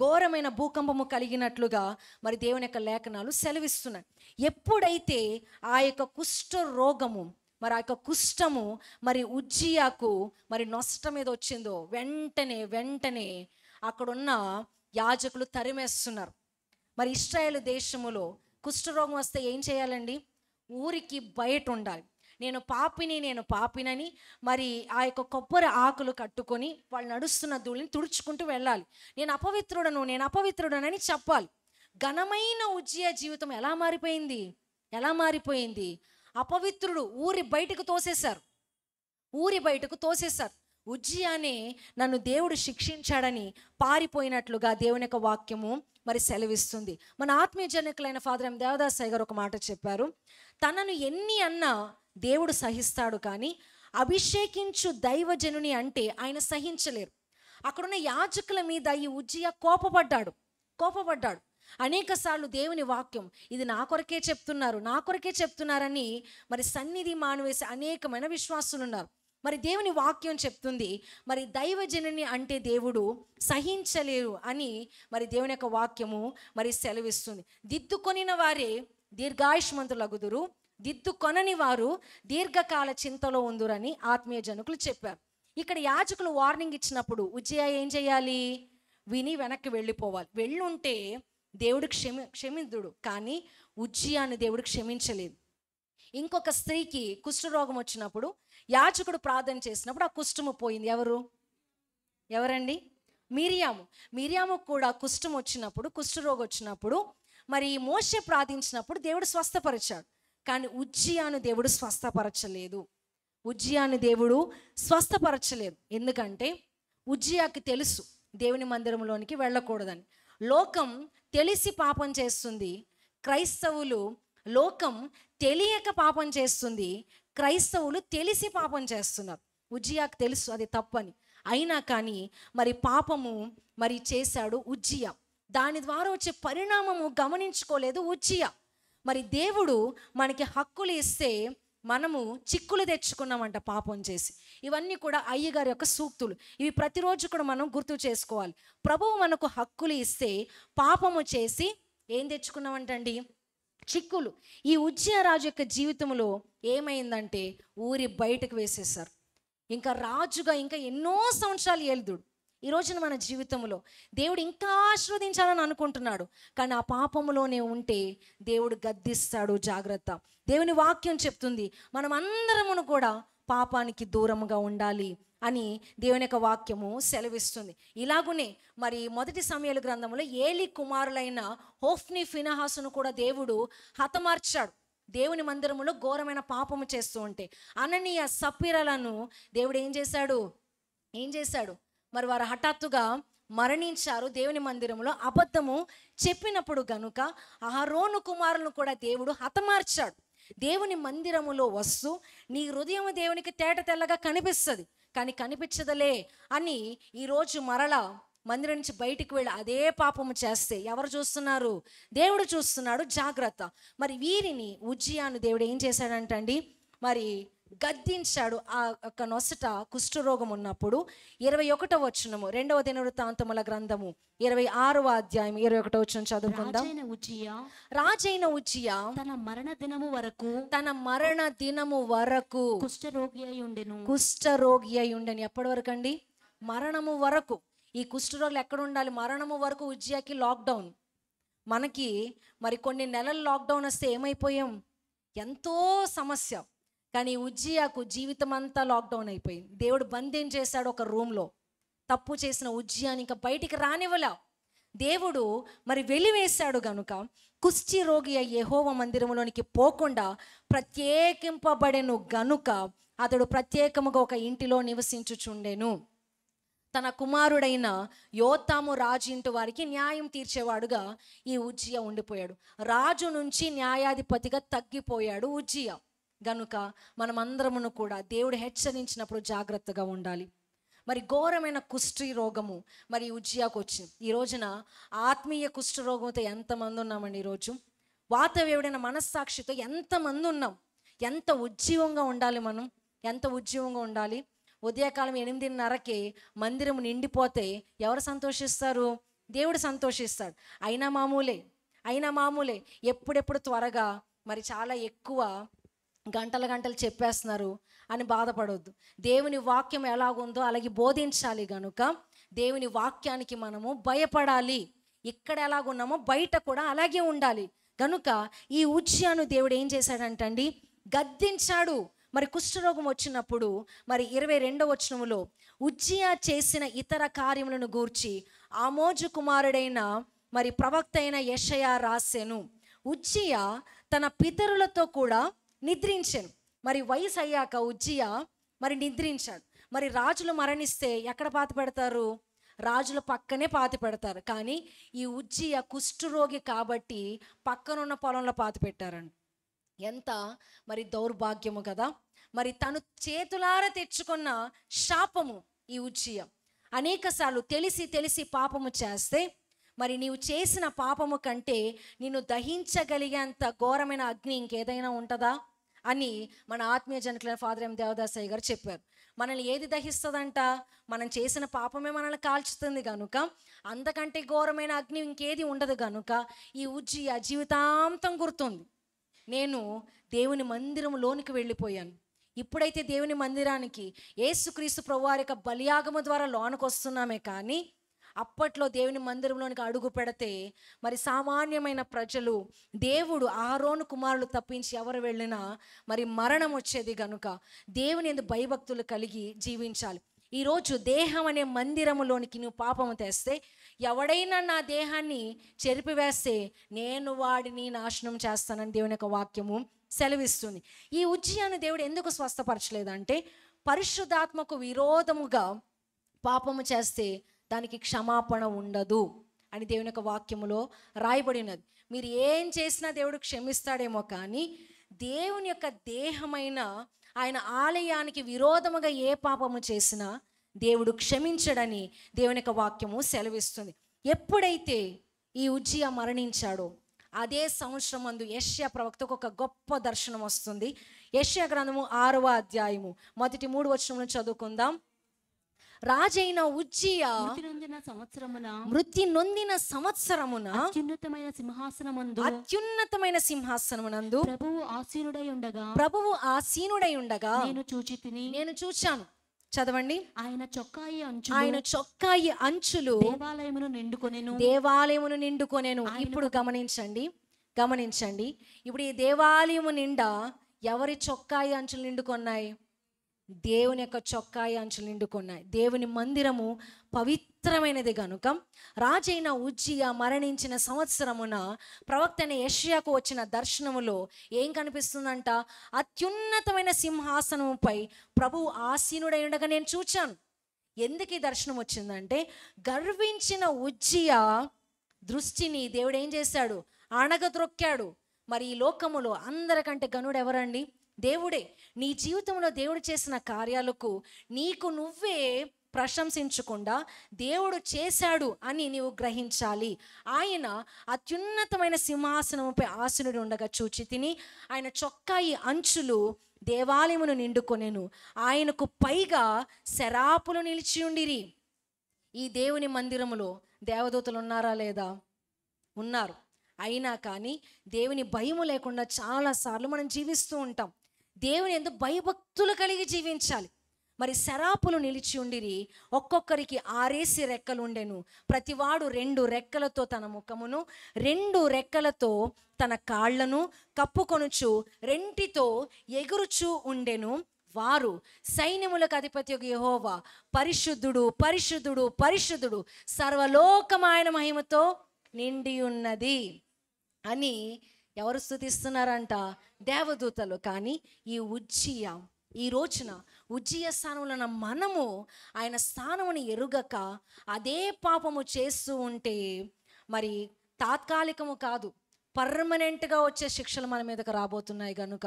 ఘోరమైన భూకంపము కలిగినట్లుగా మరి దేవుని యొక్క లేఖనాలు సెలవిస్తున్నాయి. ఎప్పుడైతే ఆ యొక్క కుష్ఠ రోగము, మరి ఆ యొక్క కుష్ఠము మరి ఉజ్జియాకు మరి నష్టం మీద వచ్చిందో వెంటనే అక్కడున్న యాజకులు తరిమేస్తున్నారు. మరి ఇశ్రాయేలు దేశములో కుష్ఠరోగం వస్తే ఏం చేయాలండి? ఊరికి బయట ఉండాలి. నేను పాపినని మరి ఆ యొక్క కొబ్బరి ఆకులు కట్టుకొని వాళ్ళు నడుస్తున్న ధూళిని తుడుచుకుంటూ వెళ్ళాలి. నేను అపవిత్రుడనని చెప్పాలి. ఘనమైన ఉజ్జియా జీవితం ఎలా మారిపోయింది? అపవిత్రుడు ఊరి బయటకు తోసేశారు. ఉజ్జియానే నన్ను దేవుడు శిక్షించాడని పారిపోయినట్లుగా దేవుని యొక్క వాక్యము మరి సెలవిస్తుంది. మన ఆత్మీయ జనకులైన ఫాదర్ ఎం దేవదాసయ్య గారు ఒక మాట చెప్పారు, తనను ఎన్ని అన్నా దేవుడు సహిస్తాడు, కానీ అభిషేకించు దైవజనుని అంటే ఆయన సహించలేరు. అక్కడున్న యాజకుల మీద ఈ ఉజ్జియా కోపపడ్డాడు. అనేక సార్లు దేవుని వాక్యం ఇది నా కొరకే చెప్తున్నారని మరి సన్నిధి మానివేసి అనేకమైన విశ్వాసులు ఉన్నారు. మరి దేవుని వాక్యం చెప్తుంది, మరి దైవజనుని అంటే దేవుడు సహించలేరు అని మరి దేవుని యొక్క వాక్యము మరి సెలవిస్తుంది. దిద్దుకొనిన వారే దీర్ఘాయుష్మంతులగుదురు, దిద్దుకొనని వారు దీర్ఘకాల చింతలో ఉందురని ఆత్మీయ జనకులు చెప్పారు. ఇక్కడ యాజకులు వార్నింగ్ ఇచ్చినప్పుడు ఉజ్జియా ఏం చేయాలి? విని వెనక్కి వెళ్ళిపోవాలి. వెళ్ళుంటే దేవుడు క్షమించుడు, కానీ ఉజ్జియాని దేవుడు క్షమించలేదు. ఇంకొక స్త్రీకి కుష్ఠరోగం వచ్చినప్పుడు యాజకుడు ప్రార్థన చేసినప్పుడు ఆ కుష్ఠము పోయింది. ఎవరండి? మిరియాము కూడా కుష్ఠరోగం వచ్చినప్పుడు మరి మోషే ప్రార్థించినప్పుడు దేవుడు స్వస్థపరిచాడు, కానీ ఉజ్జియాను దేవుడు స్వస్థపరచలేదు. ఎందుకంటే ఉజ్జియాకి తెలుసు దేవుని మందిరంలోనికి వెళ్ళకూడదని. లోకం తెలిసి పాపం చేస్తుంది, లోకం తెలియక పాపం చేస్తుంది, క్రైస్తవులు తెలిసి పాపం చేస్తున్నారు. ఉజ్జియాకు తెలుసు అది తప్పని, అయినా కానీ మరి పాపము మరి చేశాడు ఉజ్జియా. దాని ద్వారా వచ్చే పరిణామము గమనించుకోలేదు ఉజ్జియా. మరి దేవుడు మనకి హక్కులు ఇస్తే మనము చిక్కులు తెచ్చుకున్నామంట పాపం చేసి. ఇవన్నీ కూడా అయ్యగారి యొక్క సూక్తులు. ఇవి ప్రతిరోజు కూడా మనం గుర్తు చేసుకోవాలి. ప్రభువు మనకు హక్కులు ఇస్తే పాపము చేసి ఏం తెచ్చుకున్నామంటండి? చిక్కులు. ఈ ఉజ్జియా రాజు యొక్క జీవితంలో ఏమైందంటే ఊరి బయటకు వేసేశారు. ఇంకా రాజుగా ఇంకా ఎన్నో సంవత్సరాలు ఏలుదుడు. ఈ రోజున మన జీవితంలో దేవుడు ఇంకా ఆశీర్వదించాలని అనుకుంటున్నాడు, కానీ ఆ పాపములోనే ఉంటే దేవుడు గద్దిస్తాడు. జాగ్రత్త. దేవుని వాక్యం చెప్తుంది మనం అందరమును కూడా పాపానికి దూరంగా ఉండాలి అని దేవుని యొక్క వాక్యము సెలవిస్తుంది. ఇలాగునే మరి మొదటి సమూయేలు గ్రంథంలో ఏలి కుమారులైన హోఫ్ని ఫినహాసును కూడా దేవుడు హతమార్చాడు. దేవుని మందిరములో ఘోరమైన పాపము చేస్తూ ఉంటే అననీయ సప్పిరలను దేవుడు ఏం చేశాడు? మరి వారు హఠాత్తుగా మరణించారు. దేవుని మందిరంలో అబద్ధము చెప్పినప్పుడు గనుక అహరోను కుమారులను కూడా దేవుడు హతమార్చాడు. దేవుని మందిరములో వస్తూ నీ హృదయం దేవునికి తేట తెల్లగా కనిపిస్తుంది, కానీ కనిపించదలే అని ఈరోజు మరలా మందిరం నుంచి బయటికి వెళ్ళి అదే పాపము చేస్తే ఎవరు చూస్తున్నారు? దేవుడు చూస్తున్నాడు. జాగ్రత్త. మరి వీరిని ఉజ్జియాను దేవుడు ఏం చేశాడంటండి? మరి గద్దించాడు. ఆ యొక్క నొసట కుష్ఠరోగం ఉన్నప్పుడు 21వ వచనము 2వ దినవృత్తాంతముల గ్రంథము 26వ అధ్యాయం 21వ వచనం చదువుకుందాం. రాజైన ఉజ్జియా తన మరణ దినము వరకు కుష్ఠరోగి అయి ఉండెను. ఎప్పటి వరకు అండి? మరణము వరకు. ఈ కుష్ఠరోగులు ఎక్కడ ఉండాలి? మరణము వరకు. ఉజ్జియాకి లాక్డౌన్. మనకి మరి కొన్ని నెలలు లాక్డౌన్ వస్తే ఏమైపోయాం? ఎంతో సమస్య. కానీ ఉజ్జియాకు జీవితం అంతా లాక్డౌన్ అయిపోయింది. దేవుడు బంధించేశాడు ఒక రూమ్లో. తప్పు చేసిన ఉజ్జియాని ఇంకా బయటికి రానివ్వలా. దేవుడు మరి వెలివేశాడు గనుక కుష్టి రోగి యెహోవా మందిరంలోనికి పోకుండా ప్రత్యేకింపబడెను గనుక అతడు ప్రత్యేకముగా ఒక ఇంటిలో నివసించుచుండెను. తన కుమారుడైన యోతాము రాజు ఇంటి వారికి న్యాయం తీర్చేవాడుగా ఈ ఉజ్జియా ఉండిపోయాడు. రాజు నుంచి న్యాయాధిపతిగా తగ్గిపోయాడు ఉజ్జియా. గనుక మనమందరమును కూడా దేవుడు హెచ్చరించినప్పుడు జాగ్రత్తగా ఉండాలి. మరి ఘోరమైన కుష్టి రోగము మరి ఉజ్జియాకు వచ్చింది. ఈ రోజున ఆత్మీయ కుష్టి రోగంతో ఎంతమంది ఉన్నామండి? ఈరోజు వాతవేవుడైన మనస్సాక్షితో ఎంతమంది ఉన్నాం? ఎంత ఉజ్జీవంగా ఉండాలి మనం, ఎంత ఉజ్జీవంగా ఉండాలి. ఉదయకాలం 8:30కే మందిరం నిండిపోతే ఎవరు సంతోషిస్తారు? దేవుడు సంతోషిస్తాడు. అయినా మామూలే ఎప్పుడెప్పుడు త్వరగా మరి చాలా ఎక్కువ గంటలు చెప్పేస్తున్నారు అని బాధపడవద్దు. దేవుని వాక్యం ఎలాగుందో అలాగే బోధించాలి. గనుక దేవుని వాక్యానికి మనము భయపడాలి. ఇక్కడ ఎలాగున్నామో బయట కూడా అలాగే ఉండాలి. గనుక ఈ ఉజ్జియాను దేవుడు ఏం చేశాడంటండి? గద్దించాడు. మరి కుష్ఠరోగం వచ్చినప్పుడు మరి 22వ వచనములో ఉజ్జియా చేసిన ఇతర కార్యములను గూర్చి ఆమోజు కుమారుడైన మరి ప్రవక్త అయిన యెషయా రాసెను. ఉజ్జియా తన పితరులతో కూడా నిద్రించాను. మరి వయసు అయ్యాక ఉజ్జియా మరి నిద్రించాడు. మరి రాజులు మరణిస్తే ఎక్కడ పాతి పెడతారు? రాజుల పక్కనే పాతి పెడతారు. కానీ ఈ ఉజ్జియా కుష్ఠరోగి కాబట్టి పక్కనున్న పొలంలో పాతి పెట్టారండి. ఎంత మరి దౌర్భాగ్యము కదా. మరి తను చేతులారా తెచ్చుకున్న శాపము ఈ ఉజ్జియా. అనేక సార్లు తెలిసి పాపము చేస్తే మరి నీవు చేసిన పాపము కంటే నిన్ను దహించగలిగేంత ఘోరమైన అగ్ని ఇంకేదైనా ఉంటుందా అని మన ఆత్మీయ జనకులైన ఫాదర్ ఎం దేవదాసయ్య గారు చెప్పారు. మనల్ని ఏది దహిస్తుందంట? మనం చేసిన పాపమే మనల్ని కాల్చుతుంది. కనుక అంతకంటే ఘోరమైన అగ్ని ఇంకేది ఉండదు. కనుక ఈ ఉజ్జియా జీవితాంతం గుర్తుంది, నేను దేవుని మందిరంలోనికి వెళ్ళిపోయాను. ఇప్పుడైతే దేవుని మందిరానికి యేసుక్రీస్తు ప్రభువారి యొక్క బలియాగము ద్వారా లోనికి వస్తున్నామే. కానీ అప్పట్లో దేవుని మందిరంలోనికి అడుగు పెడితే మరి సామాన్యమైన ప్రజలు, దేవుడు ఆరోను కుమారులు తప్పించి ఎవరు వెళ్ళినా మరి మరణం వచ్చేది. గనుక దేవుని యందు భయభక్తులు కలిగి జీవించాలి. ఈరోజు దేహం అనే మందిరములోనికి నువ్వు పాపము తెస్తే, ఎవడైనా నా దేహాన్ని చెరిపివేస్తే నేను వాడిని నాశనం చేస్తానని దేవుని యొక్క వాక్యము సెలవిస్తుంది. ఈ ఉజ్జియాను దేవుడు ఎందుకు స్వస్థపరచలేదంటే, పరిశుద్ధాత్మకు విరోధముగా పాపము చేస్తే దానికి క్షమాపణ ఉండదు అని దేవుని యొక్క వాక్యములో రాయబడినది. మీరు ఏం చేసినా దేవుడు క్షమిస్తాడేమో, కానీ దేవుని యొక్క దేహమైన ఆయన ఆలయానికి విరోధముగా ఏ పాపము చేసినా దేవుడు క్షమించడని దేవుని యొక్క వాక్యము సెలవిస్తుంది. ఎప్పుడైతే ఈ ఉజ్జియా మరణించాడో అదే సంవత్సరం మందు యెషయా ప్రవక్తకు ఒక గొప్ప దర్శనం వస్తుంది. యెషయా గ్రంథము 6వ అధ్యాయము మొదటి 3 వచనములను చదువుకుందాం. రాజైన ఉజ్జియా మృతి నొందిన సంవత్సరమున అత్యున్నతమైన సింహాసనమునందు ప్రభువు ఆసీనుడై ఉండగా నేను చూచాను. చదవండి. ఆయన చొక్కాయి అంచులు దేవాలయమును నిండుకొనెను. ఇప్పుడు గమనించండి. ఇప్పుడు ఈ దేవాలయము నిండా ఎవరి చొక్కాయి అంచులు నిండుకొన్నాయి? దేవుని యొక్క చొక్కాయి అంచులు నిండుకున్నాయి. దేవుని మందిరము పవిత్రమైనది. గనుక రాజైన ఉజ్జియా మరణించిన సంవత్సరమున ప్రవక్త అయిన యెషయాకు వచ్చిన దర్శనములో ఏం కనిపిస్తుందంట? అత్యున్నతమైన సింహాసనముపై ప్రభువు ఆసీనుడై ఉండగా నేను చూచాను. ఎందుకు ఈ దర్శనం వచ్చిందంటే, గర్వించిన ఉజ్జియా దృష్టిని దేవుడు ఏం చేశాడు? అణగద్రొక్కాడు. మరి ఈ లోకములో అందరికంటే గనుడు ఎవరండి? దేవుడే. నీ జీవితంలో దేవుడు చేసిన కార్యాలకు నీకు నువ్వే ప్రశంసించకుండా దేవుడు చేశాడు అని నీవు గ్రహించాలి. ఆయన అత్యున్నతమైన సింహాసనముపై ఆసనుడు ఉండగా చూచి తిని ఆయన చొక్కాయి అంచులు దేవాలయమును నిండుకొనెను. ఆయనకు పైగా శరాపులు నిలిచి ఉండిరి. ఈ దేవుని మందిరములో దేవదూతలు ఉన్నారా లేదా? ఉన్నారు. అయినా కానీ దేవుని భయము లేకుండా చాలాసార్లు మనం జీవిస్తూ ఉంటాం. దేవుని యందు భయభక్తులు కలిగి జీవించాలి. మరి శరాపులు నిలిచి ఉండిరి, ఒక్కొక్కరికి 6 రెక్కలు ఉండెను. ప్రతివాడు 2 రెక్కలతో తన ముఖమును 2 రెక్కలతో తన కాళ్లను కప్పుకొనుచు రెంటితో ఎగురుచూ ఉండెను. వారు సైన్యములకు అధిపతి యెహోవా పరిశుద్ధుడు పరిశుద్ధుడు పరిశుద్ధుడు, సర్వలోకమైన మహిమతో నిండి ఉన్నది అని ఎవరు స్తుతిస్తున్నారంట? దేవదూతలు. కానీ ఈ ఉజ్జియా, ఈ రోజున ఉజ్జియా స్థానంలో ఉన్న మనము ఆయన స్థానముని ఎరుగక అదే పాపము చేస్తూ ఉంటే మరి తాత్కాలికము కాదు, పర్మనెంట్గా వచ్చే శిక్షలు మన మీదకి రాబోతున్నాయి కనుక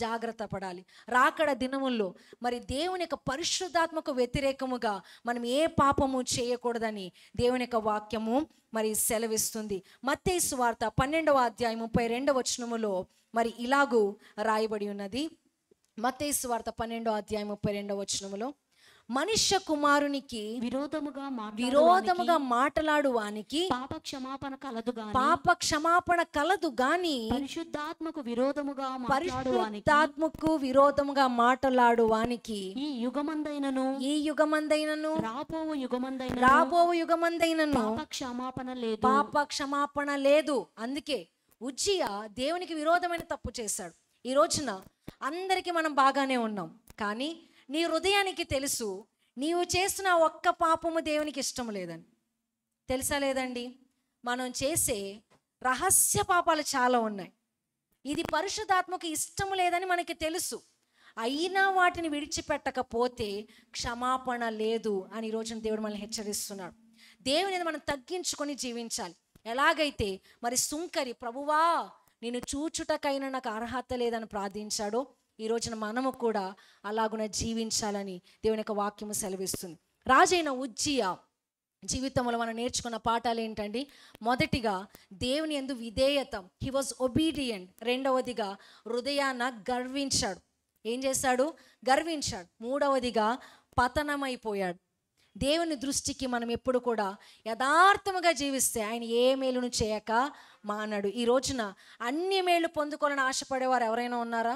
జాగ్రత్త పడాలి. రాకడ దినముల్లో మరి దేవుని యొక్క పరిశుద్ధాత్మకు వ్యతిరేకముగా మనం ఏ పాపము చేయకూడదని దేవుని యొక్క వాక్యము మరి సెలవిస్తుంది. మత్తయి సువార్త 12వ అధ్యాయం 32వ వచనములో మరి ఇలాగూ రాయబడి ఉన్నది. మత్తయి సువార్త 12వ అధ్యాయం 32వ వచనములో, మనుష్య కుమారునికి విరోధముగా మాటలాడు వానికి పాప క్షమాపణ కలదు గాని పరిశుద్ధాత్మకు విరోధముగా మాటలాడు వానికి ఈ యుగమందైనను రాబోవు యుగమందైనను పాప క్షమాపణ లేదు. అందుకే ఉజ్జియా దేవునికి విరోధమైన తప్పు చేశాడు. ఈ రోజున అందరికీ మనం బాగానే ఉన్నాం, కానీ నీ హృదయానికి తెలుసు నీవు చేసిన ఒక్క పాపము దేవునికి ఇష్టం లేదని. తెలుసా లేదండి? మనం చేసే రహస్య పాపాలు చాలా ఉన్నాయి. ఇది పరిశుద్ధాత్మకు ఇష్టం లేదని మనకి తెలుసు, అయినా వాటిని విడిచిపెట్టకపోతే క్షమాపణ లేదు అని ఈ రోజున దేవుడు మనల్ని హెచ్చరిస్తున్నాడు. దేవుని మనం తగ్గించుకొని జీవించాలి. ఎలాగైతే మరి సుంకరి ప్రభువా నేను చూచుటకైనా నాకు అర్హత లేదని ప్రార్థించాడో, ఈ రోజున మనము కూడా అలాగున జీవించాలని దేవుని యొక్క వాక్యము సెలవిస్తుంది. రాజైన ఉజ్జియా జీవితంలో మనం నేర్చుకున్న పాఠాలు ఏంటండి? మొదటిగా దేవుని యందు విధేయత, హీ వాజ్ ఒబీడియంట్. రెండవదిగా హృదయాన గర్వించాడు. ఏం చేశాడు? గర్వించాడు. మూడవదిగా పతనమైపోయాడు. దేవుని దృష్టికి మనం ఎప్పుడు కూడా యథార్థముగా జీవిస్తే ఆయన ఏ మేలును చేయక మానడు. ఈ రోజున అన్ని మేలు పొందుకోవాలని ఆశపడేవారు ఎవరైనా ఉన్నారా?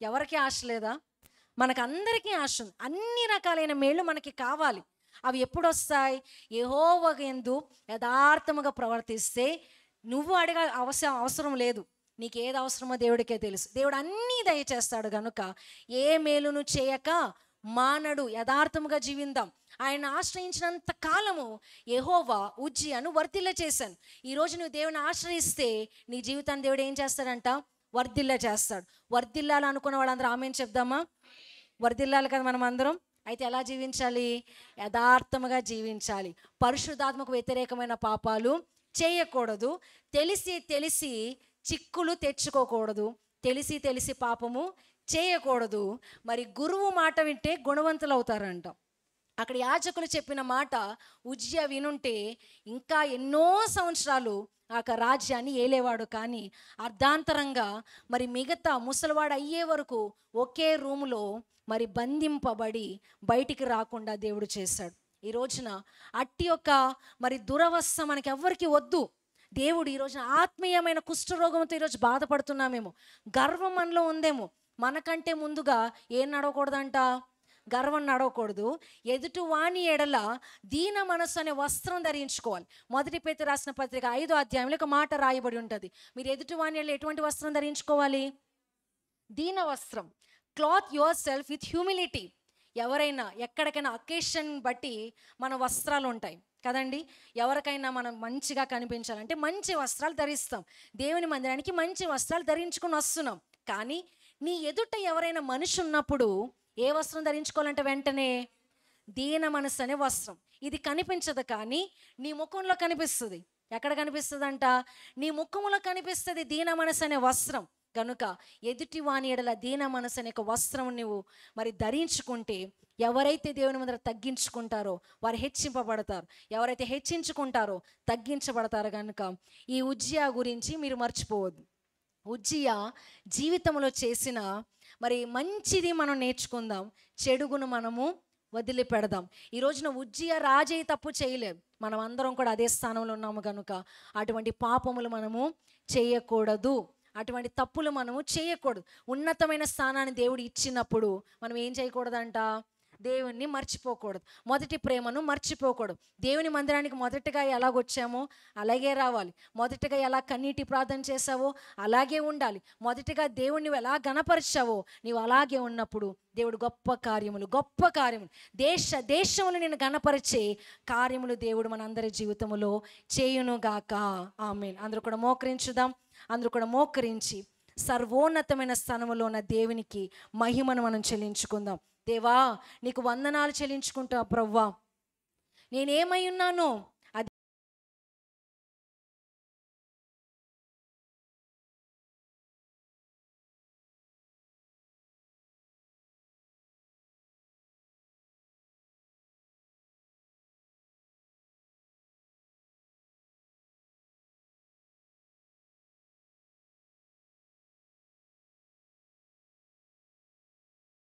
ఎవరికి ఆశ లేదా? మనకు అందరికీ ఆశ ఉంది. అన్ని రకాలైన మేళ్ళు మనకి కావాలి. అవి ఎప్పుడు వస్తాయి? యెహోవా యందు యథార్థముగా ప్రవర్తిస్తే నువ్వు అడగ అవసరం లేదు. నీకు ఏది అవసరమో దేవుడికే తెలుసు. దేవుడు అన్నీ దయచేస్తాడు కనుక ఏ మేలును చేయక మానడు. యథార్థముగా జీవిందాం. ఆయన ఆశ్రయించినంత కాలము యెహోవా ఉజ్జియాను వర్ధిల్ల చేశాను. ఈరోజు నువ్వు దేవుని ఆశ్రయిస్తే నీ జీవితాన్ని దేవుడు ఏం చేస్తాడంట? వర్ధిల్ల చేస్తాడు. వర్ధిల్లాలి అనుకున్న వాళ్ళందరూ ఆమేన్ చెప్దామా? వర్ధిల్లాలి కదా మనం అందరం. అయితే ఎలా జీవించాలి? యథార్థముగా జీవించాలి. పరిశుద్ధాత్మకు వ్యతిరేకమైన పాపాలు చేయకూడదు. తెలిసి చిక్కులు తెచ్చుకోకూడదు. తెలిసి పాపము చేయకూడదు. మరి గురువు మాట వింటే గుణవంతులు అవుతారంట. అక్కడ యాజకులు చెప్పిన మాట ఉజ్జియా వినుంటే ఇంకా ఎన్నో సంవత్సరాలు ఆ రాజ్యాన్ని ఏలేవాడు. కానీ అర్ధాంతరంగా మరి మిగతా ముసలివాడు అయ్యే వరకు ఒకే రూములో మరి బంధింపబడి బయటికి రాకుండా దేవుడు చేశాడు. ఈ రోజున అట్టి యొక్క మరి దురవస్థ మనకి ఎవ్వరికి వద్దు. దేవుడు ఈ రోజున ఆత్మీయమైన కుష్ఠరోగంతో ఈరోజు బాధపడుతున్నామేమో, గర్వం మనలో ఉందేమో. మనకంటే ముందుగా ఏం నడవకూడదంట? గర్వం నడవకూడదు. ఎదుటి వాణి ఎడల దీన మనస్సు అనే వస్త్రం ధరించుకోవాలి. మొదటి పేతురు రాసిన పత్రిక 5వ అధ్యాయంలో ఒక మాట రాయబడి ఉంటుంది. మీరు ఎదుటి వాణి ఎడల ఎటువంటి వస్త్రం ధరించుకోవాలి? దీన వస్త్రం. Cloth your self with humility. ఎవరైనా ఎక్కడికైనా అకేషన్ బట్టి మన వస్త్రాలు ఉంటాయి కదండి. ఎవరికైనా మనం మంచిగా కనిపించాలంటే మంచి వస్త్రాలు ధరిస్తాం. దేవుని మందిరానికి మంచి వస్త్రాలు ధరించుకుని వస్తున్నాం. కానీ నీ ఎదుట ఎవరైనా మనిషి ఉన్నప్పుడు ఏ వస్త్రం ధరించుకోవాలంటే వెంటనే దీన మనసు అనే వస్త్రం. ఇది కనిపించదు కానీ నీ ముఖంలో కనిపిస్తుంది. ఎక్కడ కనిపిస్తుందంట? నీ ముఖంలో కనిపిస్తుంది దీన మనసు అనే వస్త్రం. కనుక ఎదుటి వాని ఎడల దీన మనసు అనే ఒక వస్త్రం నువ్వు మరి ధరించుకుంటే ఎవరైతే దేవుని ముందర తగ్గించుకుంటారో వారు హెచ్చింపబడతారు. ఎవరైతే హెచ్చించుకుంటారో తగ్గించబడతారు. కనుక ఈ ఉజ్జియా గురించి మీరు మర్చిపోవద్దు. ఉజ్జియా జీవితంలో చేసిన మరి మంచిది మనం నేర్చుకుందాం, చెడుగును మనము వదిలిపెడదాం. ఈ రోజున ఉజ్జియా రాజే తప్పు చేయలేదు. మనం అందరం కూడా అదే స్థానంలో ఉన్నాము కనుక అటువంటి పాపములు మనము చేయకూడదు. అటువంటి తప్పులు మనము చేయకూడదు. ఉన్నతమైన స్థానాన్ని దేవుడు ఇచ్చినప్పుడు మనం ఏం చేయకూడదంట? దేవుణ్ణి మర్చిపోకూడదు, మొదటి ప్రేమను మర్చిపోకూడదు. దేవుని మందిరానికి మొదటగా ఎలాగొచ్చామో అలాగే రావాలి. మొదటగా ఎలా కన్నీటి ప్రార్థన చేసావో అలాగే ఉండాలి. మొదటగా దేవుణ్ణి నువ్వు ఎలా గణపరిచావో నీవు అలాగే ఉన్నప్పుడు దేవుడు గొప్ప కార్యములు దేశములు నేను గణపరిచే కార్యములు దేవుడు మనందరి జీవితములో చేయునుగాక. ఆమేన్. అందరూ కూడా మోకరించుదాం. అందరూ కూడా మోకరించి సర్వోన్నతమైన స్థానములో ఉన్న దేవునికి మహిమను మనం చెల్లించుకుందాం. దేవా నీకు వందనాలు చెల్లించుకుంటా. ప్రవ్వా నేనేమై ఉన్నానో